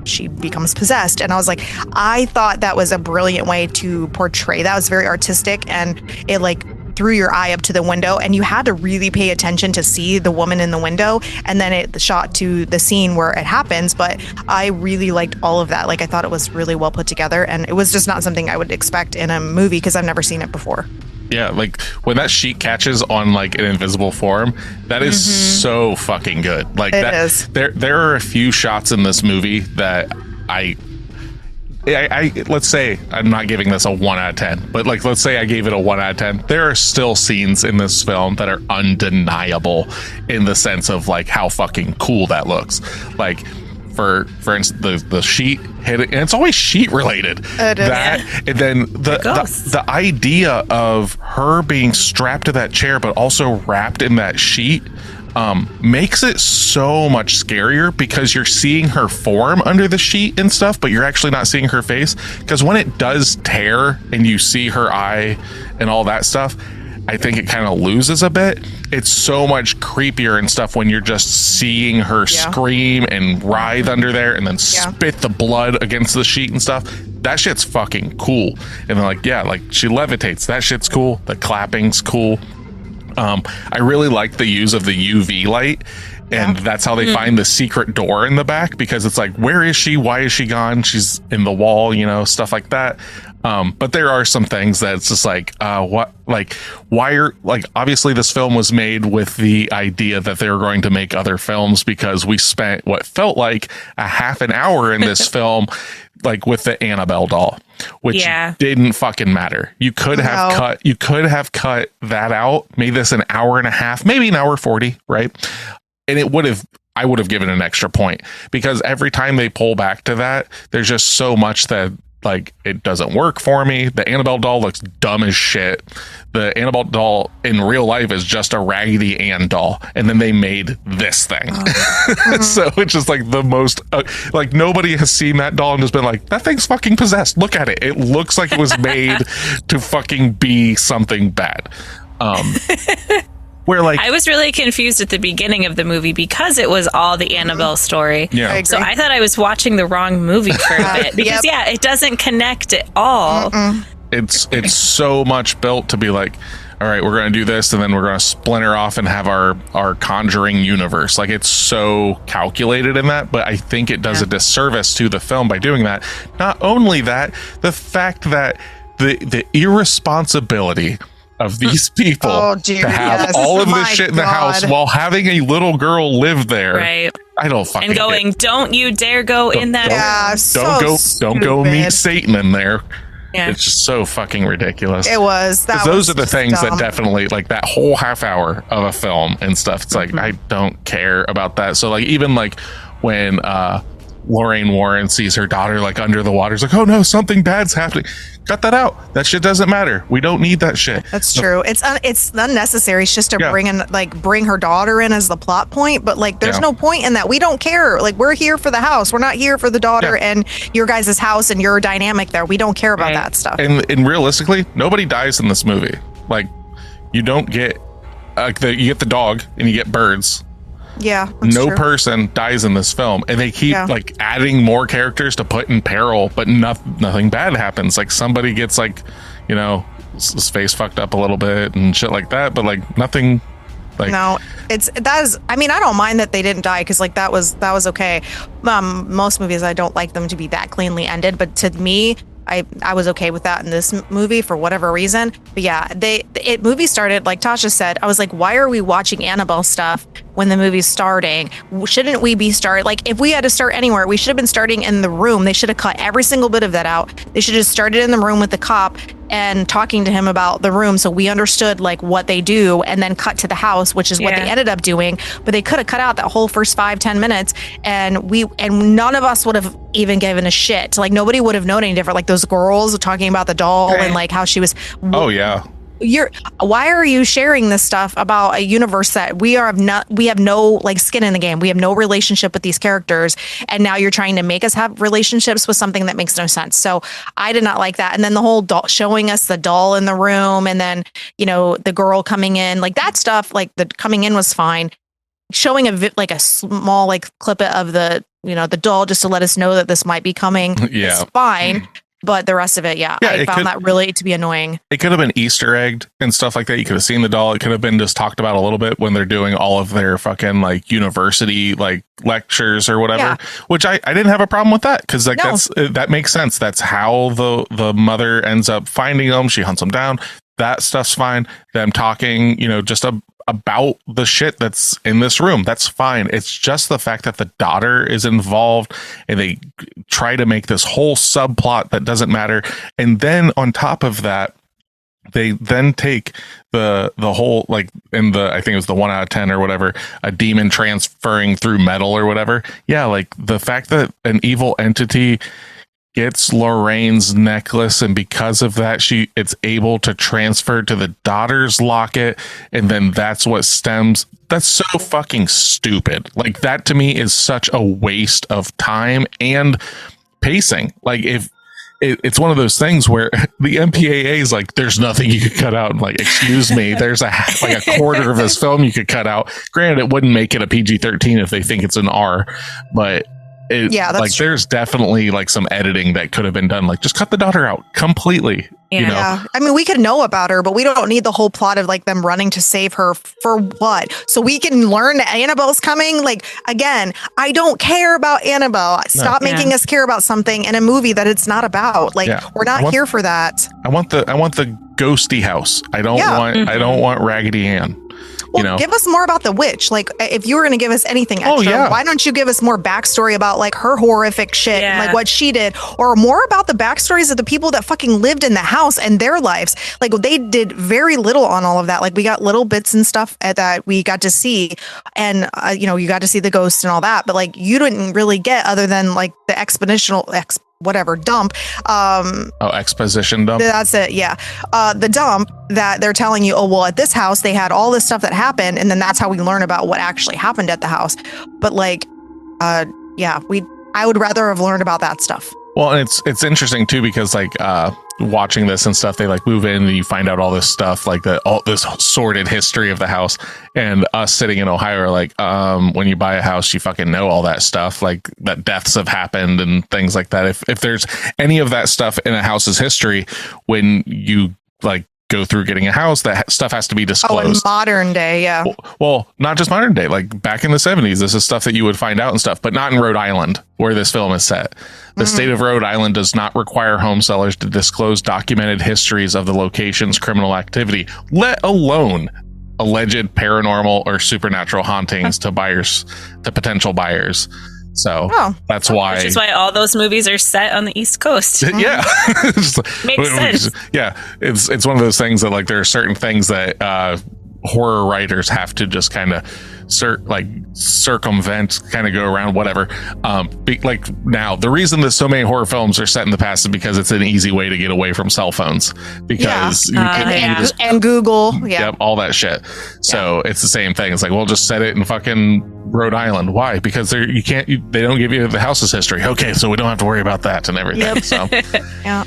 she becomes possessed. And I was like, I thought that was a brilliant way to portray that. It was very artistic, and it threw your eye up to the window, and you had to really pay attention to see the woman in the window, and then it shot to the scene where it happens. But I really liked all of that. I thought it was really well put together, and it was just not something I would expect in a movie because I've never seen it before. Yeah, when that sheet catches on an invisible form, that is so fucking good. It is. There are a few shots in this movie that I let's say I'm not giving this a 1 out of 10, but let's say I gave it a 1 out of 10. There are still scenes in this film that are undeniable in the sense of how fucking cool that looks. For instance, the sheet hit it, and it's always sheet related. It is. And then the idea of her being strapped to that chair, but also wrapped in that sheet, makes it so much scarier because you're seeing her form under the sheet and stuff, but you're actually not seeing her face. Because when it does tear and you see her eye and all that stuff, I think it kind of loses a bit. It's so much creepier and stuff when you're just seeing her scream and writhe under there and then spit the blood against the sheet and stuff. That shit's fucking cool. And then like she levitates. That shit's cool. The clapping's cool. I really like the use of the UV light. And that's how they find the secret door in the back, because it's like, where is she? Why is she gone? She's in the wall, stuff like that. But there are some things that it's just like, obviously this film was made with the idea that they were going to make other films, because we spent what felt like a half an hour in this film, like with the Annabelle doll, which didn't fucking matter. You could have cut that out, made this an hour and a half, maybe an hour 40, right? And I would have given an extra point, because every time they pull back to that, there's just so much that like it doesn't work for me. The Annabelle doll looks dumb as shit. The Annabelle doll in real life is just a Raggedy Ann doll, and then they made this thing. So it's just like the most like nobody has seen that doll and just been like, that thing's fucking possessed. Look at it. It looks like it was made to fucking be something bad. Where like I was really confused at the beginning of the movie because it was all the Annabelle story. Yeah. So I thought I was watching the wrong movie for a bit, because it doesn't connect at all. It's so much built to be like, all right, we're going to do this, and then we're going to splinter off and have our Conjuring universe. Like, it's so calculated in that, but I think it does a disservice to the film by doing that. Not only that, the fact that the irresponsibility of these people to have all of this shit in the house while having a little girl live there. Right. I don't fucking don't you dare go in that. Don't go meet Satan in there. Yeah. It's just so fucking ridiculous. It was. Those are the things that definitely, like, that whole half hour of a film and stuff. It's like, I don't care about that. So like, even like when Lorraine Warren sees her daughter like under the water, it's like, oh no, something bad's happening. Cut that out. That shit doesn't matter. We don't need that shit. That's true. It's unnecessary. It's just to bring her daughter in as the plot point, but like there's no point in that. We don't care. Like, we're here for the house. We're not here for the daughter and your guys' house and your dynamic there. We don't care about that stuff. And realistically, nobody dies in this movie. Like, you don't get you get the dog and you get birds. Yeah, no person dies in this film, and they keep like adding more characters to put in peril, but nothing bad happens. Like, somebody gets like, his face fucked up a little bit and shit like that, but like nothing. Like, no, I mean, I don't mind that they didn't die, because like that was okay. Most movies, I don't like them to be that cleanly ended, but to me, I was okay with that in this movie for whatever reason. But yeah, movie started, like Tasha said, I was like, why are we watching Annabelle stuff when the movie's starting? Shouldn't we be like, if we had to start anywhere, we should have been starting in the room. They should have cut every single bit of that out. They should have started in the room with the cop and talking to him about the room, so we understood like what they do, and then cut to the house, which is what they ended up doing. But they could have cut out that whole first 5-10 minutes, and none of us would have even given a shit. Like, nobody would have known any different. Like, those girls talking about the doll and like how she was. Oh yeah. Why are you sharing this stuff about a universe that we have no like skin in the game? We have no relationship with these characters, and now you're trying to make us have relationships with something that makes no sense. So I did not like that. And then the whole doll, showing us the doll in the room, and then the girl coming in, like that stuff, like the coming in was fine. Showing a small like clip of the the doll just to let us know that this might be coming is fine. But the rest of it, I found that really to be annoying. It could have been Easter egged and stuff like that. You could have seen the doll. It could have been just talked about a little bit when they're doing all of their fucking like university like lectures or whatever. Which I didn't have a problem with that, because like that makes sense. That's how the mother ends up finding them. She hunts them down. That stuff's fine. Them talking, just about the shit that's in this room, that's fine. It's just the fact that the daughter is involved, and they try to make this whole subplot that doesn't matter. And then on top of that, they then take the whole, like, in the, I think it was the 1 out of 10 or whatever, a demon transferring through metal or whatever. Yeah, like the fact that an evil entity gets Lorraine's necklace, and because of that it's able to transfer to the daughter's locket, and then that's so fucking stupid. Like, that to me is such a waste of time and pacing. Like, it's one of those things where the MPAA is like, there's nothing you could cut out. I'm like, excuse me, there's a quarter of this film you could cut out. Granted, it wouldn't make it a PG-13 if they think it's an R, but there's definitely like some editing that could have been done. Like, just cut the daughter out completely. Yeah. You know? Yeah. I mean, we could know about her, but we don't need the whole plot of like them running to save her for what? So we can learn that Annabelle's coming. Like, again, I don't care about Annabelle. Stop making us care about something in a movie that it's not about. Like, we're not here for that. I want the ghosty house. I don't want Raggedy Ann. Well, give us more about the witch. Like, if you were going to give us anything extra, why don't you give us more backstory about like her horrific shit and like what she did, or more about the backstories of the people that fucking lived in the house and their lives. Like, they did very little on all of that. Like, we got little bits and stuff that we got to see, and you got to see the ghost and all that, but like you didn't really get other than like the dump. Exposition dump. That's it. Yeah. The dump that they're telling you, at this house, they had all this stuff that happened. And then that's how we learn about what actually happened at the house. But like, I would rather have learned about that stuff. Well, and it's interesting too, because like, watching this and stuff, they like move in and you find out all this stuff, like all this sordid history of the house, and us sitting in Ohio are like, when you buy a house, you fucking know all that stuff, like that deaths have happened and things like that. If there's any of that stuff in a house's history, when you like go through getting a house, that stuff has to be disclosed. In modern day, yeah. Well, not just modern day, like back in the 70s, this is stuff that you would find out and stuff, but not in Rhode Island, where this film is set. The state of Rhode Island does not require home sellers to disclose documented histories of the location's criminal activity, let alone alleged paranormal or supernatural hauntings to potential buyers. So that's why. Which is why all those movies are set on the East Coast. Yeah. Makes sense. Yeah. It's one of those things that like there are certain things that horror writers have to just kind of circumvent, kind of go around, whatever. Like now, the reason that so many horror films are set in the past is because it's an easy way to get away from cell phones, because and Google, all that shit. So it's the same thing. It's like, we'll just set it in fucking Rhode Island. Why? Because they don't give you the house's history. Okay, so we don't have to worry about that and everything. So yeah.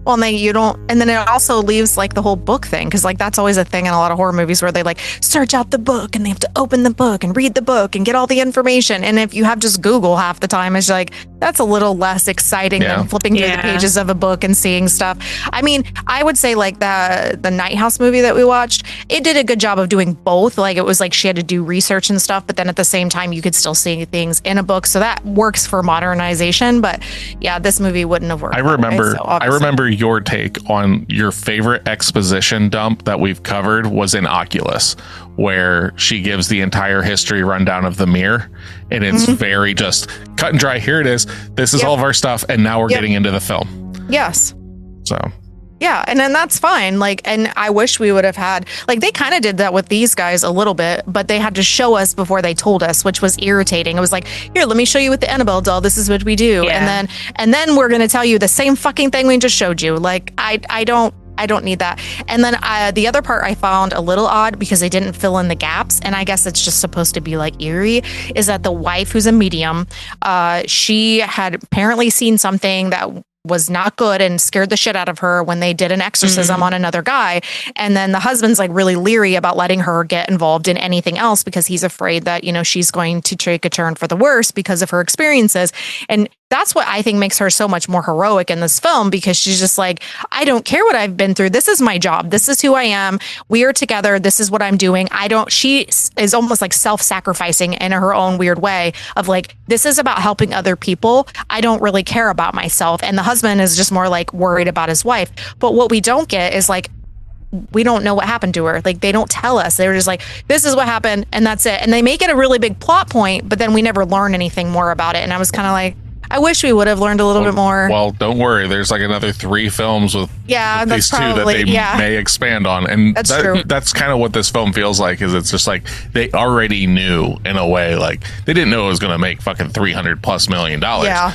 Well, and then you don't, and then it also leaves like the whole book thing, because like that's always a thing in a lot of horror movies where they like search out the book and they have to open the book and read the book and get all the information. And if you have just Google half the time, it's like that's a little less exciting than flipping through the pages of a book and seeing stuff. I mean, I would say like the Night House movie that we watched, it did a good job of doing both. Like it was like she had to do research and stuff, but then at the same time you could still see things in a book, so that works for modernization. But yeah, this movie wouldn't have worked. I remember your take on your favorite exposition dump that we've covered was in Oculus, where she gives the entire history rundown of the mirror, and it's very just cut and dry. Here it is. This is all of our stuff, and now we're getting into the film. Yes. So. Yeah, and then that's fine. Like, and I wish we would have had, like, they kind of did that with these guys a little bit, but they had to show us before they told us, which was irritating. It was like, here, let me show you with the Annabelle doll. This is what we do. Yeah. And then we're going to tell you the same fucking thing we just showed you. Like, I don't need that. And then the other part I found a little odd, because they didn't fill in the gaps, and I guess it's just supposed to be like eerie, is that the wife, who's a medium, she had apparently seen something that was not good and scared the shit out of her when they did an exorcism on another guy. And then the husband's like really leery about letting her get involved in anything else, because he's afraid that, you know, she's going to take a turn for the worse because of her experiences. And that's what I think makes her so much more heroic in this film, because she's just like, I don't care what I've been through. This is my job. This is who I am. We are together. This is what I'm doing. She is almost like self-sacrificing in her own weird way of like, this is about helping other people. I don't really care about myself. And the husband is just more like worried about his wife. But what we don't get is like, we don't know what happened to her. Like, they don't tell us. They're just like, this is what happened, and that's it. And they make it a really big plot point, but then we never learn anything more about it. And I was kind of like, I wish we would have learned a little bit more. Well, don't worry. There's like another 3 films with these 2 that they may expand on. And that's kind of what this film feels like, is it's just like they already knew, in a way, like they didn't know it was going to make fucking $300+ million. Yeah.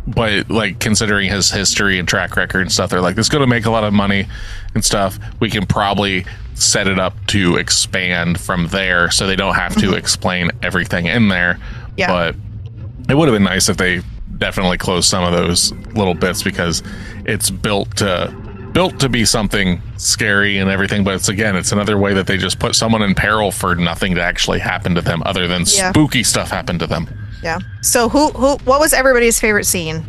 But like, considering his history and track record and stuff, they're like, this is going to make a lot of money and stuff. We can probably set it up to expand from there, so they don't have to explain everything in there. Yeah. But it would have been nice if they definitely close some of those little bits because it's built to be something scary and everything, but it's another way that they just put someone in peril for nothing to actually happen to them other than spooky stuff happen to them. Yeah. So what was everybody's favorite scene?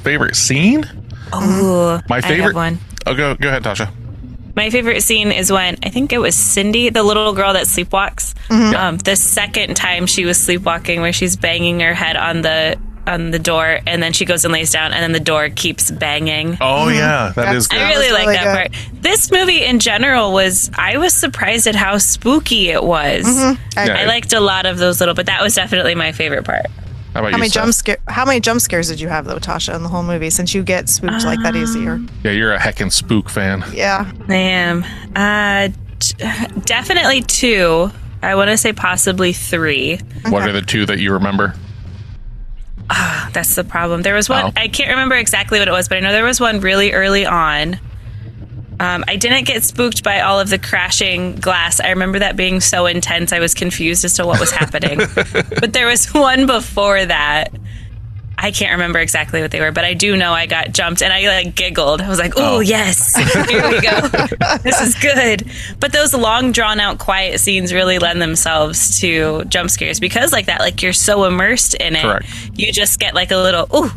Favorite scene? Oh, my favorite I have one. Oh, go ahead, Tasha. My favorite scene is when I think it was Cindy, the little girl that sleepwalks. The second time she was sleepwalking, where she's banging her head on the door, and then she goes and lays down, and then the door keeps banging. Oh yeah, that is good. I really like that part. This movie in general I was surprised at how spooky it was. I liked a lot of those but that was definitely my favorite part. How about how many jump scares did you have though, Tasha, in the whole movie? Since you get spooked like that easier. Yeah, you're a heckin' spook fan. Yeah, I am. Definitely 2. I want to say possibly 3. What are the 2 that you remember? That's the problem. There was one, I can't remember exactly what it was, but I know there was one really early on. I didn't get spooked by all of the crashing glass. I remember that being so intense, I was confused as to what was happening. But there was one before that. I can't remember exactly what they were, but I do know I got jumped and I giggled. I was like, oh, yes, here we go. This is good. But those long, drawn out, quiet scenes really lend themselves to jump scares because you're so immersed in it. Correct. You just get a little, ooh.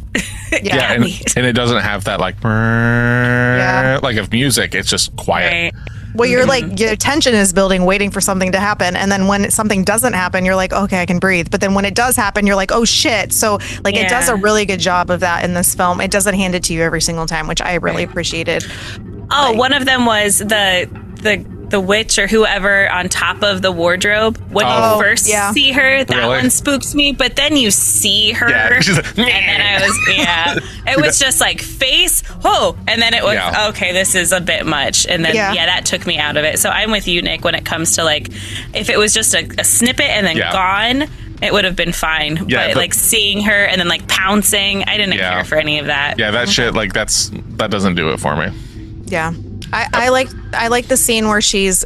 And it doesn't have that like of music. It's just quiet. Right. Well, you're your tension is building, waiting for something to happen. And then when something doesn't happen, you're like, okay, I can breathe. But then when it does happen, you're like, oh, shit. So it does a really good job of that in this film. It doesn't hand it to you every single time, which I really appreciated. Oh, one of them was the witch or whoever on top of the wardrobe. When you first see her, that one spooks me. But then you see her, and then I was, it was just face, and then it was, okay, this is a bit much. And then, that took me out of it. So I'm with you, Nick, when it comes to if it was just a snippet and then gone, it would have been fine. Yeah, but seeing her and then pouncing, I didn't care for any of that. Yeah, that shit, that doesn't do it for me. Yeah. I like the scene where she's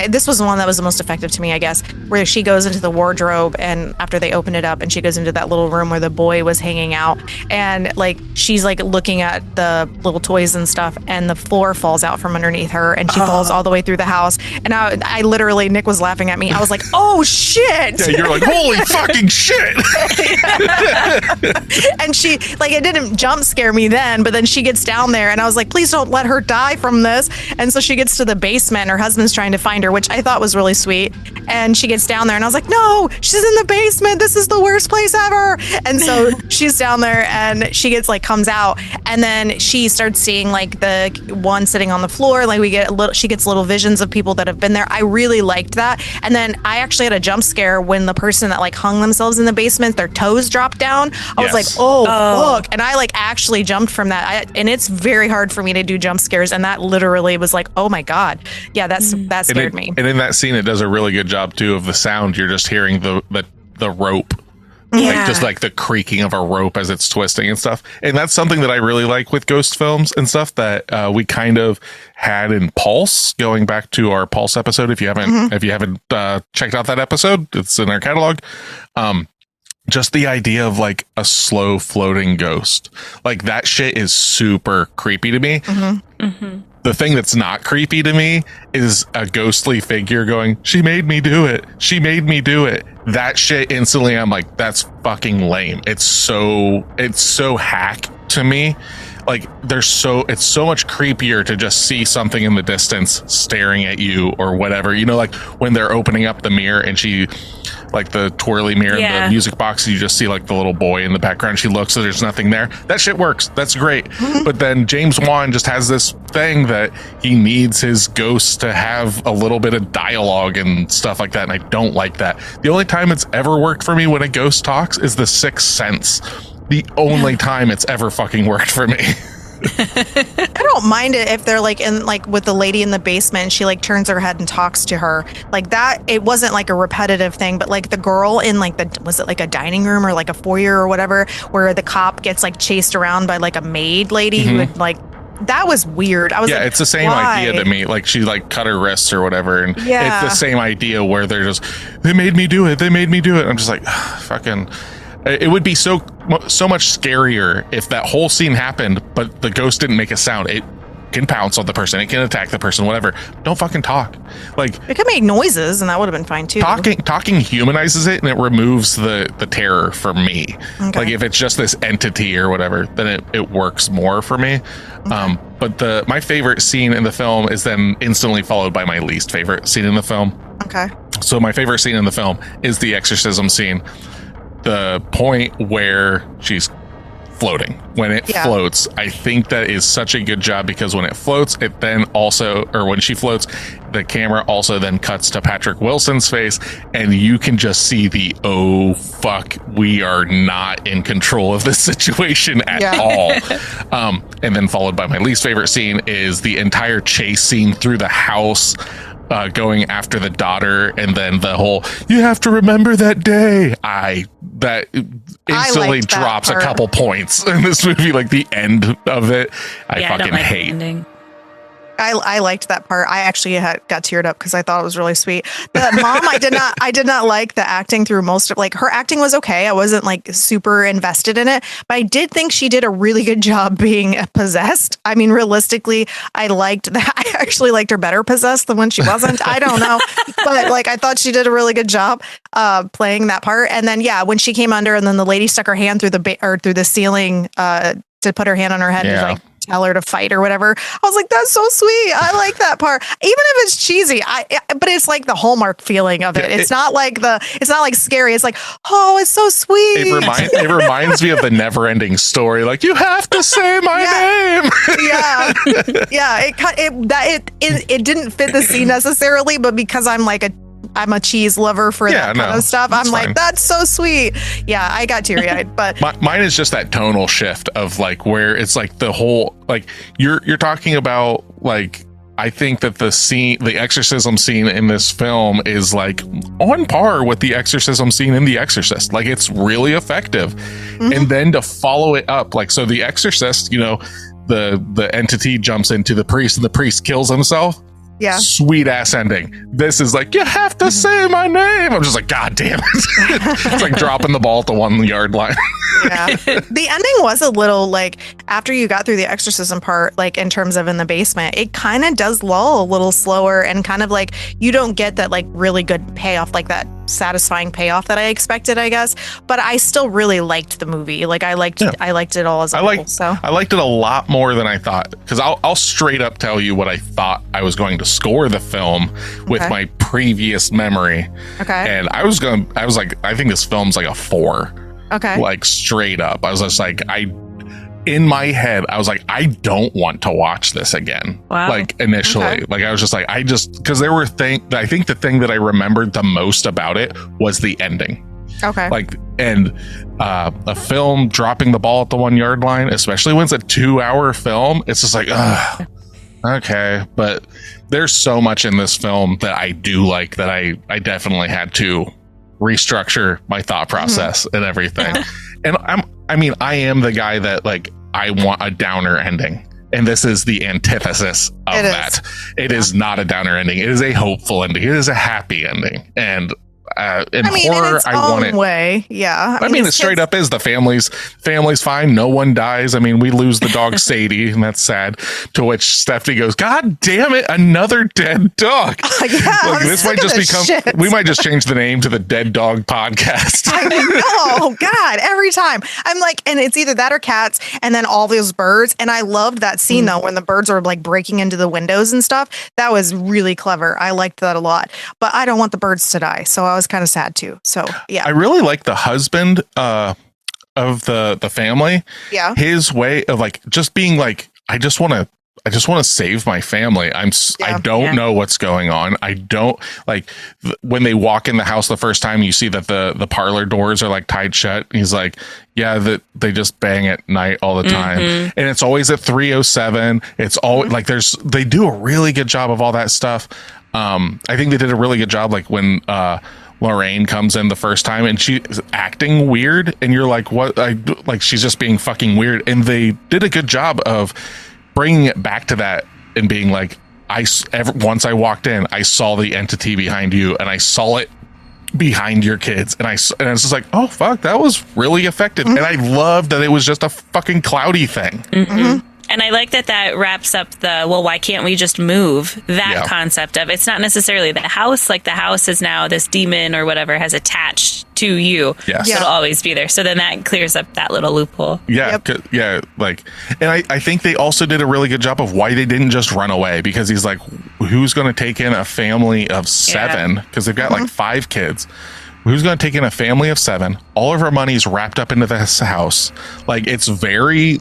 this was the one that was the most effective to me, I guess, where she goes into the wardrobe and after they open it up and she goes into that little room where the boy was hanging out and she's looking at the little toys and stuff and the floor falls out from underneath her and she falls all the way through the house. And I literally, Nick was laughing at me. I was like, oh shit. Yeah, you're like, holy fucking shit. And she it didn't jump scare me then, but then she gets down there and I was like, please don't let her die from this. And so she gets to the basement and her husband's trying to find her, which I thought was really sweet. And she gets down there and I was like, no, she's in the basement. This is the worst place ever. And so she's down there and she gets comes out and then she starts seeing the one sitting on the floor. She gets little visions of people that have been there. I really liked that. And then I actually had a jump scare when the person that hung themselves in the basement, their toes dropped down. I was like, oh, fuck. And I actually jumped from that. And it's very hard for me to do jump scares. And that literally was oh my God. Yeah, that scared me. And in that scene, it does a really good job too of the sound. You're just hearing the rope. Yeah. Just the creaking of a rope as it's twisting and stuff. And that's something that I really like with ghost films and stuff that we kind of had in Pulse, going back to our Pulse episode. If you haven't checked out that episode, it's in our catalog. Just the idea of a slow floating ghost, that shit is super creepy to me. The thing that's not creepy to me is a ghostly figure going, she made me do it. She made me do it. That shit instantly, I'm like, that's fucking lame. It's so hack to me. It's so much creepier to just see something in the distance staring at you or whatever. When they're opening up the mirror and she, the twirly mirror in the music box, you just see the little boy in the background. She looks, so there's nothing there. That shit works. That's great. But then James Wan just has this thing that he needs his ghosts to have a little bit of dialogue and stuff like that. And I don't like that. The only time it's ever worked for me when a ghost talks is The Sixth Sense. The only time it's ever fucking worked for me. I don't mind it if they're in with the lady in the basement, she turns her head and talks to her that. It wasn't a repetitive thing, but the girl in was it a dining room or a foyer or whatever, where the cop gets chased around by a maid lady who would that was weird. I was it's the same idea to me. She cut her wrists or whatever, and it's the same idea where they're just, they made me do it. I'm just fucking. It would be so much scarier if that whole scene happened, but the ghost didn't make a sound. It can pounce on the person, it can attack the person, whatever. Don't fucking talk. Like, it could make noises, and that would have been fine too. Talking humanizes it, and it removes the terror from me. Okay. Like, if it's just this entity or whatever, then it works more for me. Okay. But my favorite scene in the film is then instantly followed by my least favorite scene in the film. Okay. So my favorite scene in the film is the exorcism scene. The point where she's floating, when it floats. I think that is such a good job, because when it floats, it then also, or when she floats, the camera also then cuts to Patrick Wilson's face, and you can just see the, oh fuck, we are not in control of this situation at all. And then followed by my least favorite scene is the entire chase scene through the house, going after the daughter, and then the whole "you have to remember that day." That instantly drops a couple points in this movie. Like, the end of it, I fucking hate. I liked that part. I actually got teared up because I thought it was really sweet. The mom, I did not like the acting through most of, like, her acting was okay. I wasn't like super invested in it, but I did think she did a really good job being possessed. I mean, realistically, I liked that. I actually liked her better possessed than when she wasn't. I don't know, but like, I thought she did a really good job playing that part. And then when she came under, and then the lady stuck her hand through the ceiling to put her hand on her head to like tell her to fight or whatever. I was like, that's so sweet. I like that part. Even if it's cheesy, but it's like the Hallmark feeling of it. It's not like scary. It's like, oh, it's so sweet. It reminds me of the Never-Ending Story. Like, you have to say my name. It didn't fit the scene necessarily, but because I'm a cheese lover for that kind of stuff, I'm like, that's so sweet. Yeah, I got teary-eyed. But mine is just that tonal shift of like, where it's like the whole, like, you're talking about, like, I think that the exorcism scene in this film is like on par with the exorcism scene in The Exorcist. Like, it's really effective. Mm-hmm. And then to follow it up, like, so The Exorcist, the entity jumps into the priest, and the priest kills himself. Yeah. Sweet ass ending. This is like, you have to say my name. I'm just like, God damn it. It's like dropping the ball at the 1 yard line. Yeah. The ending was a little like, after you got through the exorcism part, like in terms of in the basement, it kind of does lull a little slower, and kind of like, you don't get that like really good payoff, like that satisfying payoff that I expected, I guess. But I still really liked the movie. Like, I liked it all as a whole. So I liked it a lot more than I thought, because I'll straight up tell you what I thought I was going to score the film with my previous memory. Okay. And I was like, I think this film's like a 4. Okay. Like, straight up. I was just like, in my head, I was like, I don't want to watch this again. Wow. Like, initially. Okay. Like, I was just like, because there were I think the thing that I remembered the most about it was the ending. Okay. Like, and a film dropping the ball at the 1 yard line, especially when it's a 2-hour film, it's just like, ugh. Okay. But there's so much in this film that I do like, that I definitely had to restructure my thought process and everything. And I am the guy that, like, I want a downer ending, and this is the antithesis of that. It is not a downer ending. It is a hopeful ending. It is a happy ending. And in horror, in its want it. Way. Yeah. I mean, it straight up is. The family's fine. No one dies. I mean, we lose the dog Sadie, and that's sad. To which Stephanie goes, God damn it, another dead dog. Like, this might just become, we might just change the name to the Dead Dog Podcast. I know. Oh God, every time. I'm like, and it's either that or cats, and then all those birds. And I loved that scene though, when the birds are like breaking into the windows and stuff. That was really clever. I liked that a lot. But I don't want the birds to die, so I was kind of sad too. So yeah, I really like the husband of the family. Yeah, his way of like just being like, I just want to save my family. I don't know what's going on. I don't like when they walk in the house the first time, you see that the parlor doors are like tied shut. He's like, that they just bang at night all the time. And it's always at 3:07. It's always like they do a really good job of all that stuff. I think they did a really good job. Like when, Lorraine comes in the first time and she's acting weird, and you're like, what? Like, she's just being fucking weird. And they did a good job of bringing it back to that and being like, once I walked in, I saw the entity behind you, and I saw it behind your kids. And I was just like, oh, fuck, that was really effective. And I loved that it was just a fucking cloudy thing. And I like that wraps up why can't we just move that concept of it's not necessarily the house. Like the house is now this demon or whatever has attached to you. Yes. It'll always be there. So then that clears up that little loophole. Yeah. Yeah. Like, and I think they also did a really good job of why they didn't just run away, because he's like, who's going to take in a family of 7? Because they've got like 5 kids. Who's going to take in a family of 7? All of our money's wrapped up into this house. Like, it's very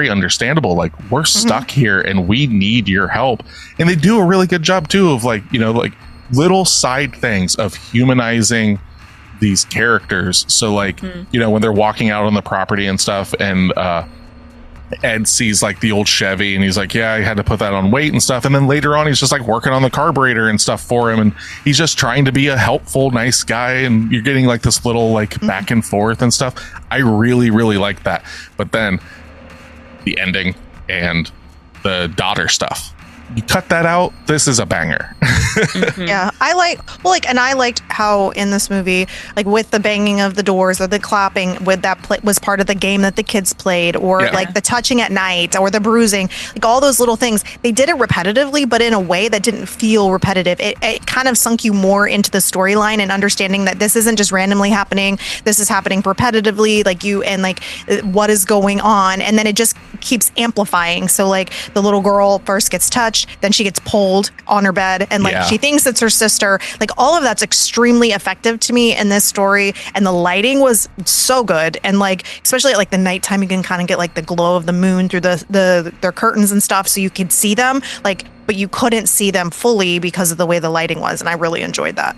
understandable. Like, we're stuck here and we need your help. And they do a really good job too of like, like little side things of humanizing these characters. So like, when they're walking out on the property and stuff, and Ed sees like the old Chevy and he's like, yeah, I had to put that on weight and stuff. And then later on, he's just like working on the carburetor and stuff for him. And he's just trying to be a helpful, nice guy. And you're getting like this little like back and forth and stuff. I really, really like that. But then the ending and the daughter stuff, you cut that out, this is a banger. Yeah, I liked how in this movie, like with the banging of the doors or the clapping, with that was part of the game that the kids played, or like the touching at night or the bruising, like all those little things. They did it repetitively, but in a way that didn't feel repetitive. It kind of sunk you more into the storyline and understanding that this isn't just randomly happening. This is happening repetitively, what is going on, and then it just keeps amplifying. So like the little girl first gets touched, then she gets pulled on her bed, and she thinks it's her sister. Like all of that's extremely effective to me in this story, and the lighting was so good. And like especially at like the nighttime, you can kind of get like the glow of the moon through their curtains and stuff, so you could see them but you couldn't see them fully because of the way the lighting was, and I really enjoyed that.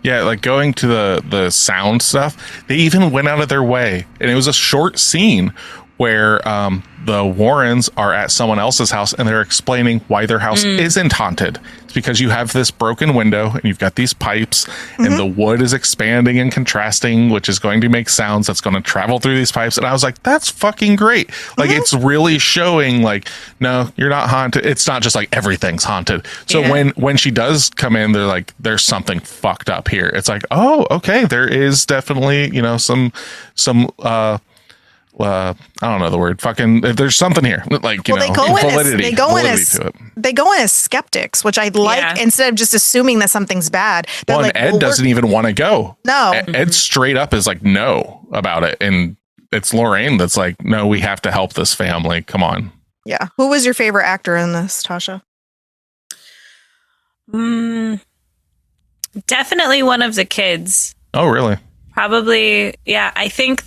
Yeah, like going to the sound stuff, they even went out of their way, and it was a short scene where the Warrens are at someone else's house and they're explaining why their house isn't haunted. It's because you have this broken window and you've got these pipes and the wood is expanding and contrasting, which is going to make sounds that's going to travel through these pipes. And I was like, that's fucking great. Like it's really showing like, no, you're not haunted. It's not just like everything's haunted. So when she does come in, they're like, there's something fucked up here. It's like, oh, okay, there is definitely, some I don't know the word. Fucking, there's something here. Like, validity to it. They go in as skeptics, which I like, instead of just assuming that something's bad. Well, like, and Ed doesn't even want to go. No. Ed straight up is like, no about it. And it's Lorraine that's like, no, we have to help this family. Come on. Yeah. Who was your favorite actor in this, Tasha? Definitely one of the kids. Oh, really? Probably. Yeah. I think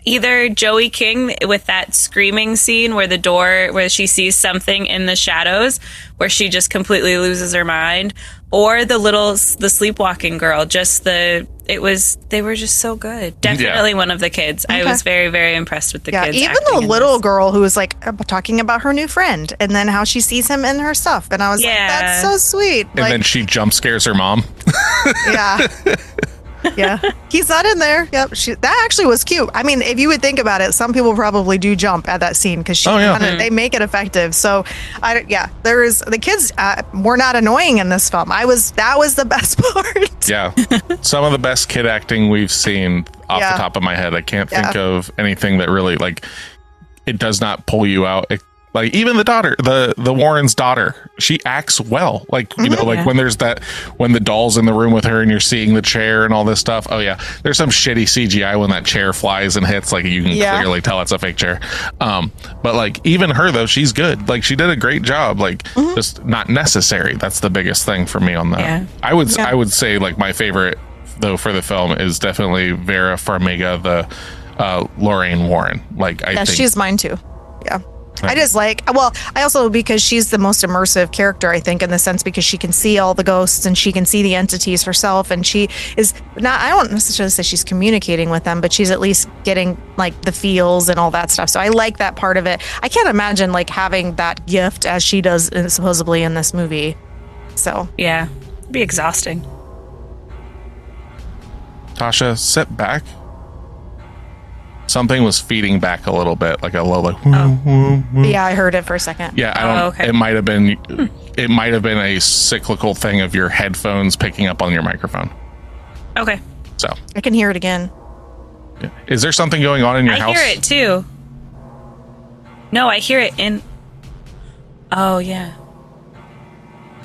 either Joey King with that screaming scene where she sees something in the shadows where she just completely loses her mind, or the sleepwalking girl. They were just so good. Definitely one of the kids. Okay. I was very, very impressed with the kids. Even the little girl who was like talking about her new friend and then how she sees him in her stuff. And I was like, that's so sweet. And then she jump scares her mom. Yeah. Yeah, he's not in there. Yep, that actually was cute. I mean, if you would think about it, some people probably do jump at that scene because they make it effective. So, the kids were not annoying in this film. That was the best part. Yeah, some of the best kid acting we've seen off the top of my head. I can't think of anything that really it does not pull you out. Like even the daughter, the Warren's daughter, she acts well. Like, when the doll's in the room with her and you're seeing the chair and all this stuff. Oh yeah. There's some shitty CGI when that chair flies and hits, like you can clearly tell it's a fake chair. But like even her though, she's good. Like she did a great job, just not necessary. That's the biggest thing for me on that. Yeah. I would say like my favorite though for the film is definitely Vera Farmiga, the Lorraine Warren. Like I think she's mine too. Yeah. I just I also, because she's the most immersive character, I think, in the sense because she can see all the ghosts and she can see the entities herself, and she is not, I don't necessarily say she's communicating with them, but she's at least getting like the feels and all that stuff. So I like that part of it. I can't imagine like having that gift as she does supposedly in this movie. So yeah, it'd be exhausting. Tasha, sit back. Something was feeding back a little bit, like a low, like. Yeah, I heard it for a second. Yeah, I don't. okay. It might have been. It might have been a cyclical thing of your headphones picking up on your microphone. Okay. So, I can hear it again. is there something going on in your I house? hear it too. No, I hear it in. Oh, yeah.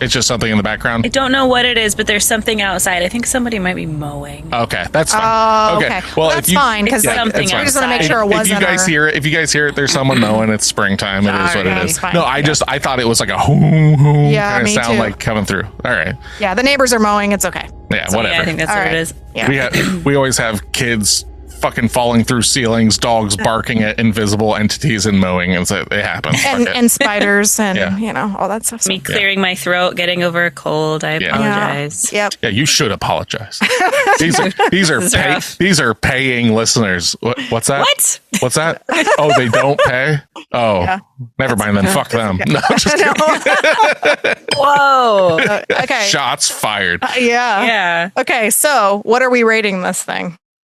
It's just something in the background. I don't know what it is, but there's something outside. I think somebody might be mowing. Okay, that's fine. Oh, okay. Well, if that's you, fine because It's something it's fine. I just want to make sure it If wasn't. you guys hear it, there's someone mowing. It's springtime. It is what it Okay, is. fine. No, I thought it was like a hoo Yeah, kind of me sound too. like coming through. All right, Yeah, the neighbors are mowing. It's okay. yeah, Yeah, whatever. I think that's All what right. it is. Yeah. we always have kids fucking falling through ceilings, dogs barking at invisible entities and mowing, and so it happens. and Fuck it. and spiders and Yeah. all that stuff. Me clearing my throat, getting over a cold. I Yeah. apologize. Yep. Yeah, you should apologize. These are This is rough. these are paying listeners. What's that? What? What's that? Oh, they don't pay? Oh, Yeah. never mind then. Fuck them. No, just kidding. Whoa. Okay. Shots fired. Yeah. Yeah. Okay. So, what are we rating this thing?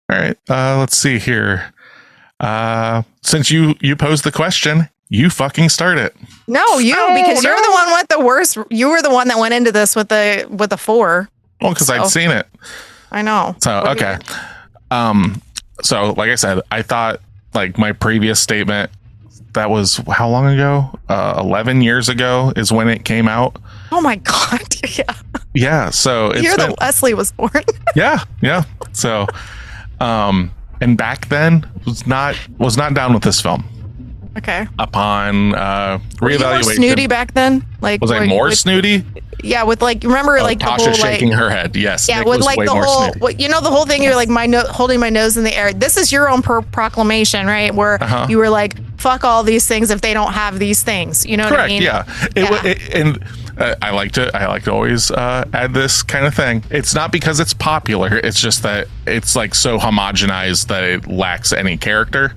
All right. Let's see here. Since you posed the question, you fucking start it. No, because you're the one with the worst. You were the one that went into this with the 4. Well, because I'd seen it. I know. So What do you- okay. So like I said, I thought like my previous statement, that was how long ago? 11 years ago is when it came out. Oh my God. Yeah. Yeah. So it's You're been, the Leslie was born. yeah. So, and back then was not down with this film. Okay. Upon Were you more reevaluation, snooty back then? Like, was I were- more with- snooty? Yeah, with like, remember like the Tasha whole shaking like. her head. Yes. Yeah, Nick with was like way the more whole, snooty. the whole thing. You're like holding my nose in the air. This is your own proclamation, right? Where Uh-huh. you were like, "Fuck all these things if they don't have these things." You know what I Correct. mean? Yeah. I like to always add this kind of thing. It's not because it's popular. It's just that it's like so homogenized that it lacks any character.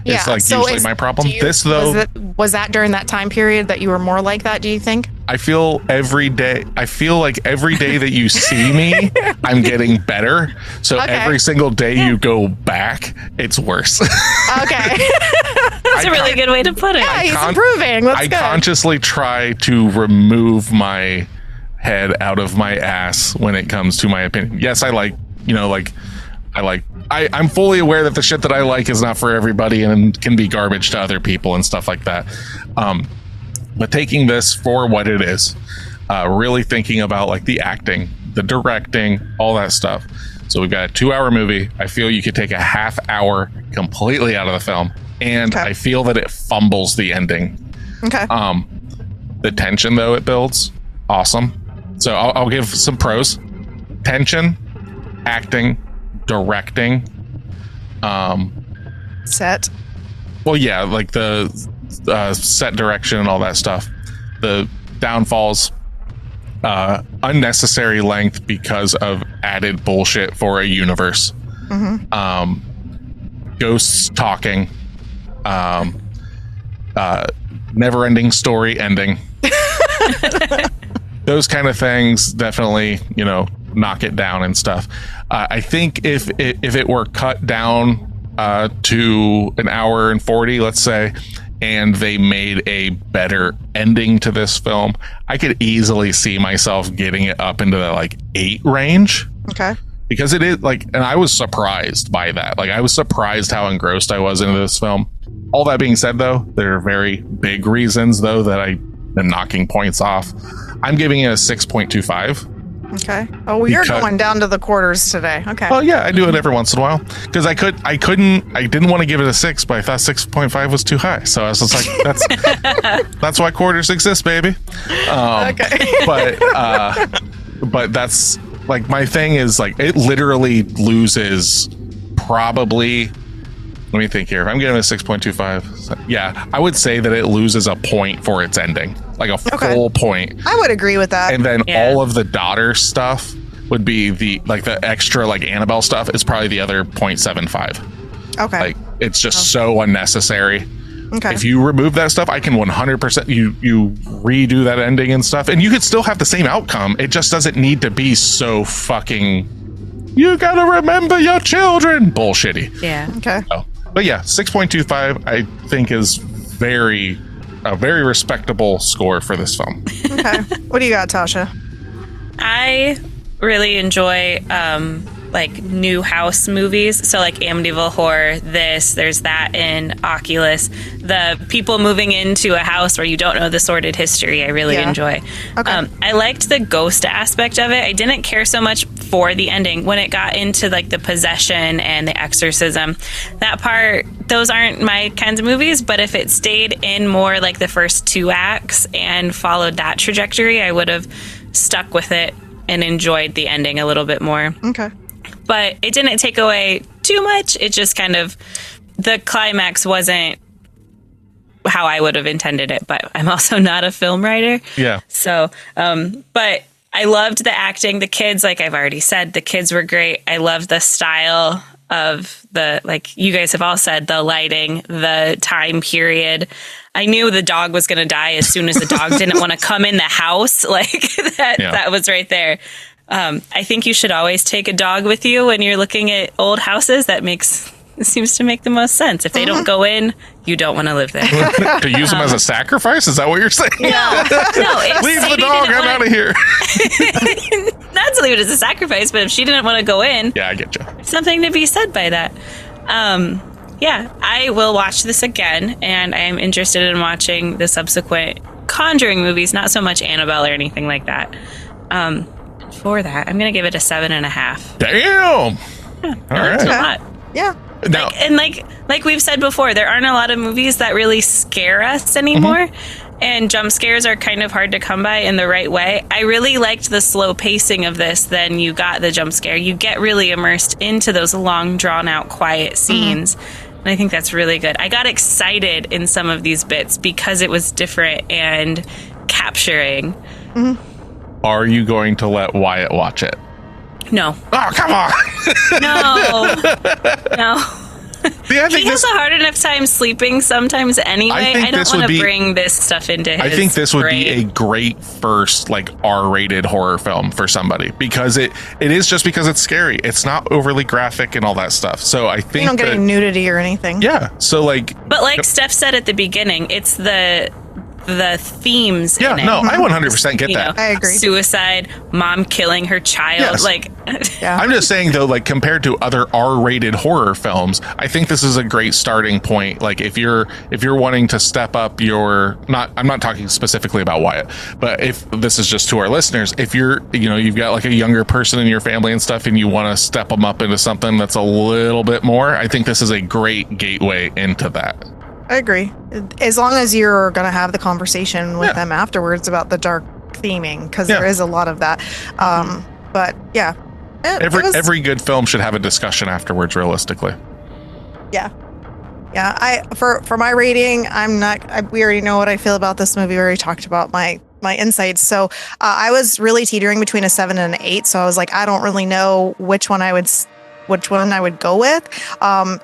It's like so usually my problem. This though, was that during that time period that you were more like that? Do you think? I feel like every day that you see me, I'm getting better. So Okay. every single day you go back, it's worse. Okay. That's a really good way to put it. Yeah, he's improving. That's I good. consciously try to remove my head out of my ass when it comes to my opinion. Yes, I'm fully aware that the shit that I like is not for everybody and can be garbage to other people and stuff like that. But taking this for what it is, really thinking about like the acting, the directing, all that stuff. So we've got a 2-hour movie. I feel you could take a half hour completely out of the film. And Okay. I feel that it fumbles the ending. Okay. The tension though it builds, awesome. So I'll give some pros: tension, acting, directing. Set. Well, yeah, like the set direction and all that stuff. The downfalls, unnecessary length because of added bullshit for a universe. Ghosts talking. Never-ending story ending. Those kind of things definitely, knock it down and stuff. I think if it were cut down to an hour and 40, let's say, and they made a better ending to this film, I could easily see myself getting it up into the like 8 range. Okay. Because it is like, and I was surprised by that. Like, I was surprised how engrossed I was into this film. All that being said, though, there are very big reasons, though, that I've been knocking points off. I'm giving it a 6.25. Okay. Oh, well, you're going down to the quarters today. Okay. Well, yeah, I do it every once in a while because I didn't want to give it a 6, but I thought 6.5 was too high. So I was just like, that's why quarters exist, baby. Okay. But that's like my thing is like it literally loses probably. Let me think here. If I'm giving it a 6.25, yeah, I would say that it loses a point for its ending, like a full point. I would agree with that. And then all of the daughter stuff would be the extra like Annabelle stuff is probably the other 0.75. Okay. Like it's just so unnecessary. Okay. If you remove that stuff, I can 100% you redo that ending and stuff, and you could still have the same outcome. It just doesn't need to be so fucking. You gotta remember your children. Bullshitty. Yeah. Okay. So But yeah, 6.25 I think is a very respectable score for this film. Okay. What do you got, Tasha? I really enjoy like new house movies. So like Amityville Horror, there's that in Oculus. The people moving into a house where you don't know the sordid history, I really enjoy. Okay. I liked the ghost aspect of it. I didn't care so much for the ending when it got into like the possession and the exorcism. That part, those aren't my kinds of movies, but if it stayed in more like the first 2 acts and followed that trajectory, I would have stuck with it and enjoyed the ending a little bit more. Okay. But it didn't take away too much. It just kind of, the climax wasn't how I would have intended it, but I'm also not a film writer. Yeah. So, but I loved the acting. The kids, like I've already said, the kids were great. I loved the style of the, like you guys have all said, the lighting, the time period. I knew the dog was going to die as soon as the dog didn't want to come in the house. Like that was right there. I think you should always take a dog with you when you're looking at old houses. It seems to make the most sense. If they don't go in, you don't want to live there. To use them as a sacrifice? Is that what you're saying? No. Leave the dog. I'm out of here. Not to leave it as a sacrifice, but if she didn't want to go in, yeah, I get you. Something to be said by that. Yeah, I will watch this again, and I am interested in watching the subsequent Conjuring movies. Not so much Annabelle or anything like that. For that, I'm going to give it a 7.5. Damn. Yeah, all that's right. a lot. Yeah. Now, Like we've said before, there aren't a lot of movies that really scare us anymore. And jump scares are kind of hard to come by in the right way. I really liked the slow pacing of this. Then you got the jump scare. You get really immersed into those long, drawn out, quiet scenes. And I think that's really good. I got excited in some of these bits because it was different and capturing. are you going to let Wyatt watch it? No. Oh, come on. No. See, I think he has a hard enough time sleeping sometimes anyway. I don't want to bring this stuff into his I think this would be a brain. great first like R-rated horror film for somebody because it is just because it's scary. It's not overly graphic and all that stuff. So I think You don't get any nudity or anything. yeah. So like But like Steph said at the beginning, it's the themes yeah, in it. no, I 100% get You that. know, I agree. Suicide, mom killing her child. Yes. Like, Yeah. I'm just saying though, like compared to other R-rated horror films, I think this is a great starting point. Like if you're wanting to step up I'm not talking specifically about Wyatt, but if this is just to our listeners, if you've got like a younger person in your family and stuff and you want to step them up into something that's a little bit more, I think this is a great gateway into that. I agree. As long as you're going to have the conversation with them afterwards about the dark theming, because there is a lot of that. But yeah. Every good film should have a discussion afterwards, realistically. Yeah. Yeah. For my rating, we already know what I feel about this movie. We already talked about my insights. So I was really teetering between a 7 and an 8. So I was like, I don't really know which one I would go with. I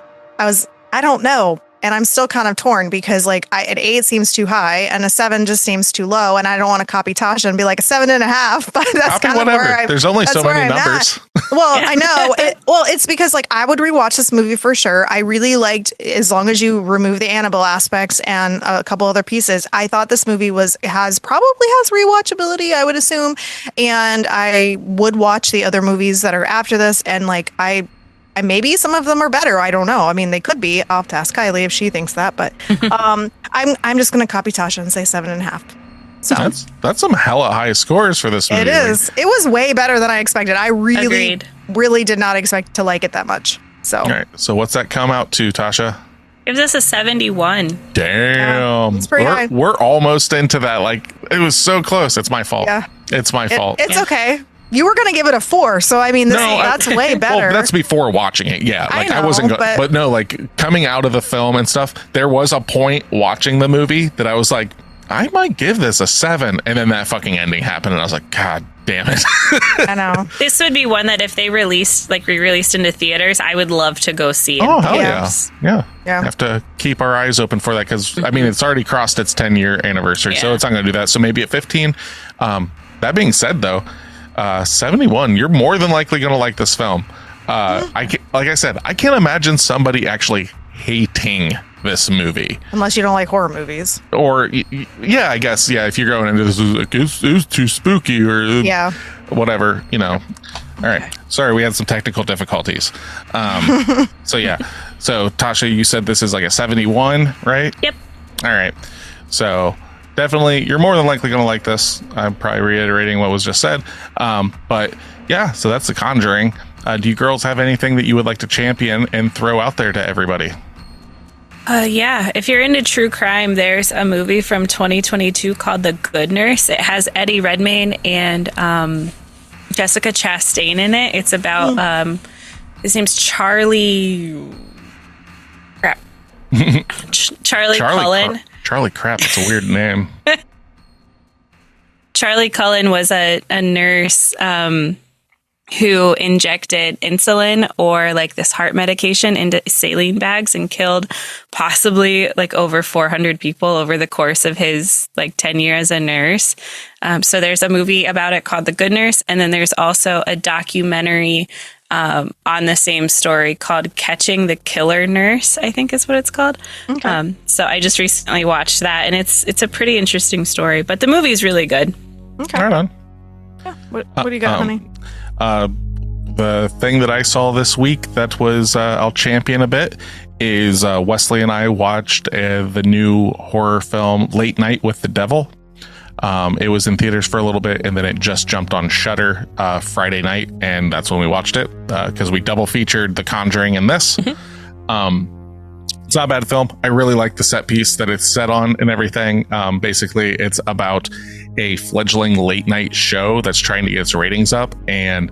don't know. And I'm still kind of torn because like an 8 seems too high and a 7 just seems too low. And I don't want to copy Tasha and be like a 7.5, but that's kind of where there's only so many numbers. Well, I know. It's because like I would rewatch this movie for sure. I really liked, as long as you remove the Annabelle aspects and a couple other pieces, I thought this movie has rewatchability, I would assume. And I would watch the other movies that are after this. And like, maybe some of them are better. I don't know. I mean, they could be. I'll have to ask Kylie if she thinks that. But I'm just going to copy Tasha and say 7.5. So that's some hella high scores for this movie. It is. It was way better than I expected. I really, Agreed. really did not expect to like it that much. So All right. So what's that come out to, Tasha? gives us a 71. Damn. it's pretty high. We're almost into that. Like, it was so close. It's my fault. Yeah. It's my fault. It's okay. You were going to give it a 4. So, I mean, that's way better. Well, that's before watching it. Yeah. Like, I wasn't but no, like, coming out of the film and stuff, there was a point watching the movie that I was like, I might give this a 7. And then that fucking ending happened. And I was like, God damn it. I know. This would be one that if they re-released into theaters, I would love to go see. Oh, hell yeah. Yeah. Yeah. Have to keep our eyes open for that because, I mean, it's already crossed its 10-year anniversary. So it's not going to do that. So maybe at 15. That being said, though, 71, you're more than likely going to like this film. Like I said, I can't imagine somebody actually hating this movie. Unless you don't like horror movies. Or, yeah, I guess, yeah, if you're going into this, it was too spooky or whatever, All right. Sorry, we had some technical difficulties. So, yeah. So, Tasha, you said this is like a 71, right? Yep. All right. So, definitely, you're more than likely going to like this. I'm probably reiterating what was just said. But, yeah, so that's The Conjuring. Do you girls have anything that you would like to champion and throw out there to everybody? Yeah, if you're into true crime, there's a movie from 2022 called The Good Nurse. It has Eddie Redmayne and Jessica Chastain in it. It's about his name's Charlie. Crap. Charlie Cullen. Charlie Crap. It's a weird name. Charlie Cullen was a nurse who injected insulin or like this heart medication into saline bags and killed possibly like over 400 people over the course of his like 10 years as a nurse. So there's a movie about it called The Good Nurse. And then there's also a documentary on the same story called Catching the Killer Nurse, I think is what it's called. Okay. So I just recently watched that, and it's a pretty interesting story, but the movie's really good. Okay. Right on. Yeah. What do you got, honey? The thing that I saw this week that was I'll champion a bit is Wesley and I watched the new horror film Late Night with the Devil. It was in theaters for a little bit, and then it just jumped on Shudder Friday night, and that's when we watched it because we double featured The Conjuring and this. It's not a bad film. I really like the set piece that it's set on and everything. Basically, it's about a fledgling late night show that's trying to get its ratings up, and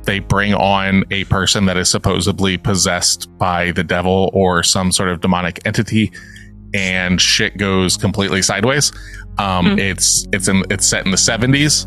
they bring on a person that is supposedly possessed by the devil or some sort of demonic entity, and shit goes completely sideways. It's set in the 70s.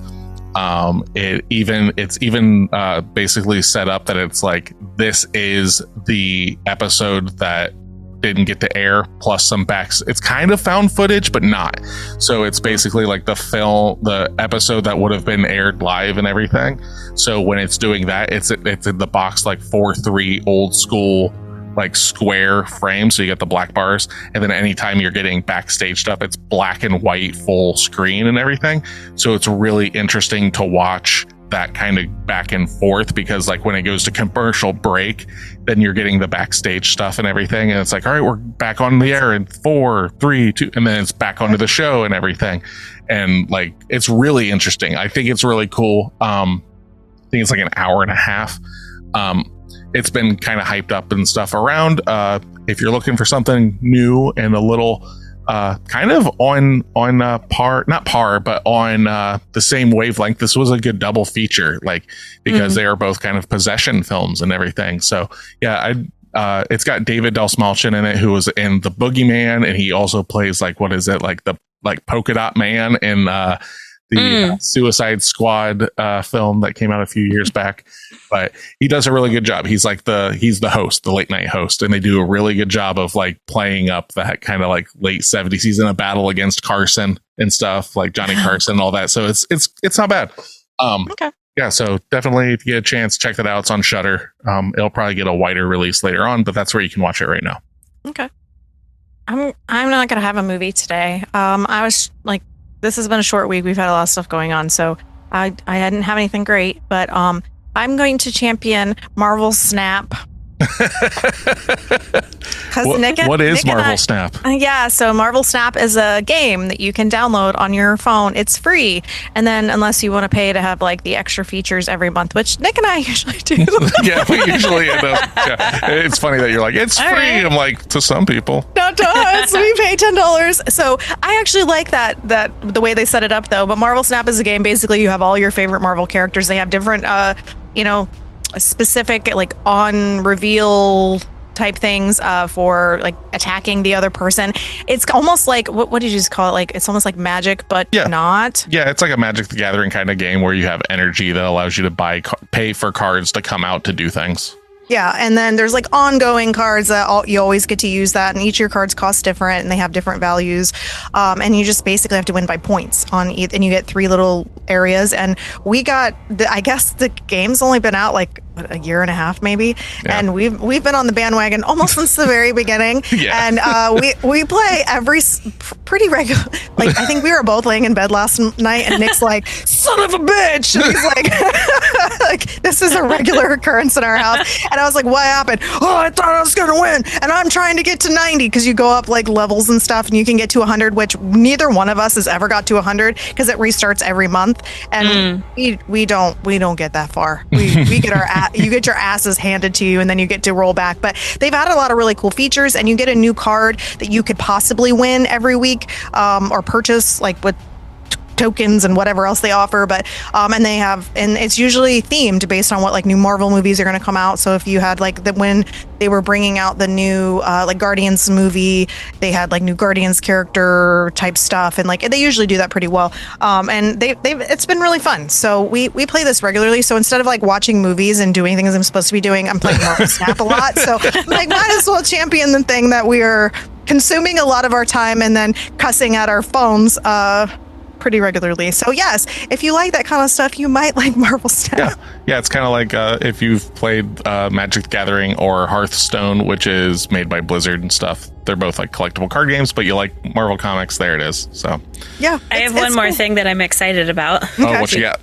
It's even basically set up that it's like, this is the episode that didn't get to air, plus some backs. It's kind of found footage, but not. So it's basically like the episode that would have been aired live and everything. So when it's doing that, it's in the box like 4:3 old school, like square frame. So you get the black bars, and then anytime you're getting backstage stuff, it's black and white full screen and everything. So it's really interesting to watch that kind of back and forth, because like when it goes to commercial break, then you're getting the backstage stuff and everything, and it's like, all right, we're back on the air in 4, 3, 2, and then it's back onto the show and everything. And like, it's really interesting. I think it's really cool. I think it's like an hour and a half. It's been kind of hyped up and stuff around. If you're looking for something new and a little kind of on par, not par, but on the same wavelength, this was a good double feature, like, because they are both kind of possession films and everything. So yeah, it's got David Dastmalchian in it, who was in The Boogeyman, and he also plays like, what is it, like the polka dot man in the Suicide Squad film that came out a few years back. But he does a really good job. He's the host, the late night host, and they do a really good job of like playing up that kind of like late 70s. He's in a battle against Carson and stuff, like Johnny Carson and all that. So it's not bad. Okay. Yeah, so definitely, if you get a chance, check that out. It's on Shudder. It'll probably get a wider release later on, but that's where you can watch it right now. Okay. I'm not gonna have a movie today. I was like, this has been a short week. We've had a lot of stuff going on, so I didn't have anything great, but I'm going to champion Marvel Snap. What is Marvel Snap? Yeah, so Marvel Snap is a game that you can download on your phone. It's free, and then unless you want to pay to have like the extra features every month, which Nick and I usually do. Yeah, we usually end up. Yeah. It's funny that you're like, it's free. Right. I'm like, to some people, not to us. We pay $10. So I actually like that the way they set it up though. But Marvel Snap is a game. Basically, you have all your favorite Marvel characters. They have different, specific like on reveal type things for like attacking the other person. It's almost like what did you just call it? Like, it's almost like Magic, but not. Yeah, it's like a Magic the Gathering kind of game where you have energy that allows you to pay for cards to come out to do things. Yeah, and then there's like ongoing cards that you always get to use that, and each of your cards cost different, and they have different values, and you just basically have to win by points on each, and you get 3 little areas. And we got, I guess the game's only been out like a year and a half maybe, Yeah. and we've been on the bandwagon almost since the very beginning. Yeah. And we play pretty regular. Like, I think we were both laying in bed last night, and Nick's like, "Son of a bitch!" And he's like, "Like, this is a regular occurrence in our house." And I was like, "What happened?" "Oh, I thought I was gonna win, and I'm trying to get to 90 because you go up like levels and stuff, and you can get to 100, which neither one of us has ever got to 100 because it restarts every month, and we don't get that far. We get you get your asses handed to you, and then you get to roll back. But they've added a lot of really cool features, and you get a new card that you could possibly win every week, or purchase, like with tokens and whatever else they offer. But and it's usually themed based on what like new Marvel movies are going to come out. So if you had like when they were bringing out the new like Guardians movie, they had like new Guardians character type stuff, and like they usually do that pretty well. And it's been really fun. So we play this regularly. So instead of like watching movies and doing things I'm supposed to be doing, I'm playing Marvel Snap a lot. So I'm like, might as well champion the thing that we are consuming a lot of our time and then cussing at our phones pretty regularly. So yes, if you like that kind of stuff, you might like Marvel Snap. Yeah, it's kind of like if you've played Magic the Gathering or Hearthstone, which is made by Blizzard and stuff. They're both like collectible card games, but you like Marvel Comics, there it is. So yeah, I have one more thing that I'm excited about. Oh, what you got?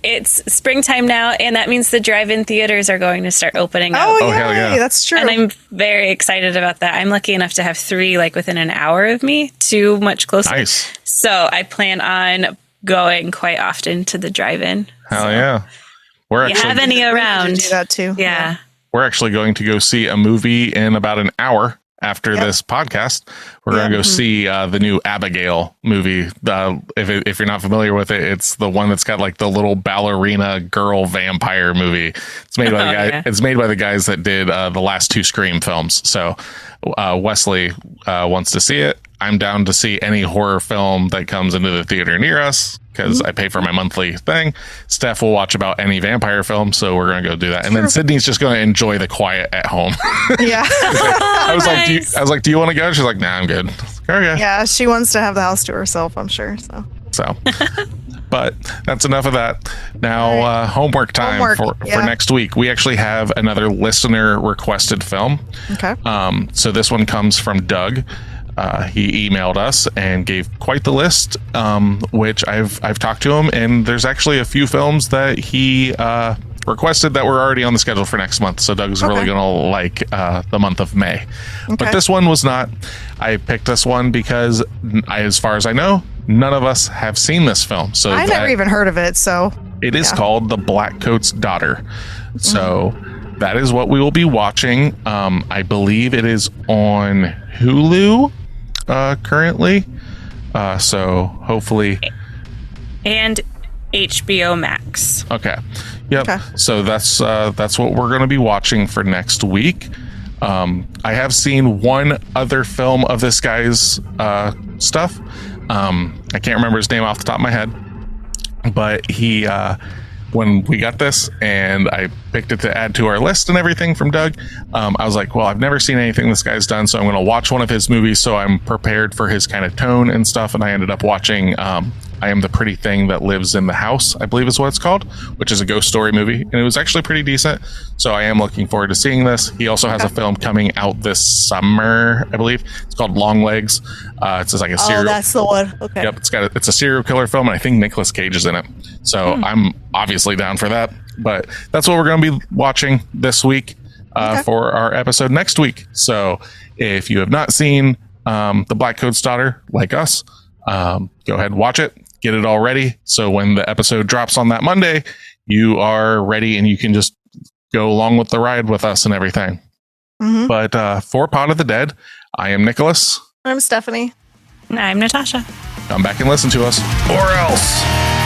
It's springtime now, and that means the drive-in theaters are going to start opening up. Oh, hell yeah. That's true. And I'm very excited about that. I'm lucky enough to have 3 like within an hour of me, 2 much closer. Nice. So I plan on going quite often to the drive-in. Hell yeah. We're You have any around? Do that too. Yeah. We're actually going to go see a movie in about an hour after this podcast. We're going to go see the new Abigail movie. If you're not familiar with it, it's the one that's got like the little ballerina girl vampire movie. It's made by the guy. Yeah. It's made by the guys that did the last 2 Scream films. So Wesley wants to see it. I'm down to see any horror film that comes into the theater near us because I pay for my monthly thing. Steph will watch about any vampire film, so we're going to go do that. And then Sydney's just going to enjoy the quiet at home. Yeah. I was Nice. like, do you want to go? She's like, nah, I'm good. Okay. Yeah, she wants to have the house to herself, I'm sure. So But that's enough of that. Now, homework time for next week. We actually have another listener requested film. Okay. So this one comes from Doug. He emailed us and gave quite the list, which I've talked to him, and there's actually a few films that he requested that were already on the schedule for next month. So Doug's really going to like the month of May. Okay. But this one was not. I picked this one because, as far as I know, none of us have seen this film. So I never even heard of it. So it is called The Blackcoat's Daughter. So that is what we will be watching. I believe it is on Hulu currently. So hopefully. And HBO Max. Okay. Yep. Okay. So that's what we're going to be watching for next week. I have seen one other film of this guy's stuff. I can't remember his name off the top of my head, but he when we got this and I picked it to add to our list and everything from Doug, I was like, well, I've never seen anything this guy's done, so I'm going to watch one of his movies so I'm prepared for his kind of tone and stuff. And I ended up watching I Am the Pretty Thing That Lives in the House, I believe is what it's called, which is a ghost story movie. And it was actually pretty decent. So I am looking forward to seeing this. He also has a film coming out this summer, I believe. It's called Long Legs. It's just like a serial. Oh, that's the one. Okay. Yep. It's a serial killer film, and I think Nicolas Cage is in it. So I'm obviously down for that. But that's what we're going to be watching this week for our episode next week. So if you have not seen The Blackcoat's Daughter, like us, go ahead and watch it. Get it all ready. So when the episode drops on that Monday, you are ready and you can just go along with the ride with us and everything. But for Pod of the Dead, I am Nicholas. I'm Stephanie. And I'm Natasha. Come back and listen to us. Or else.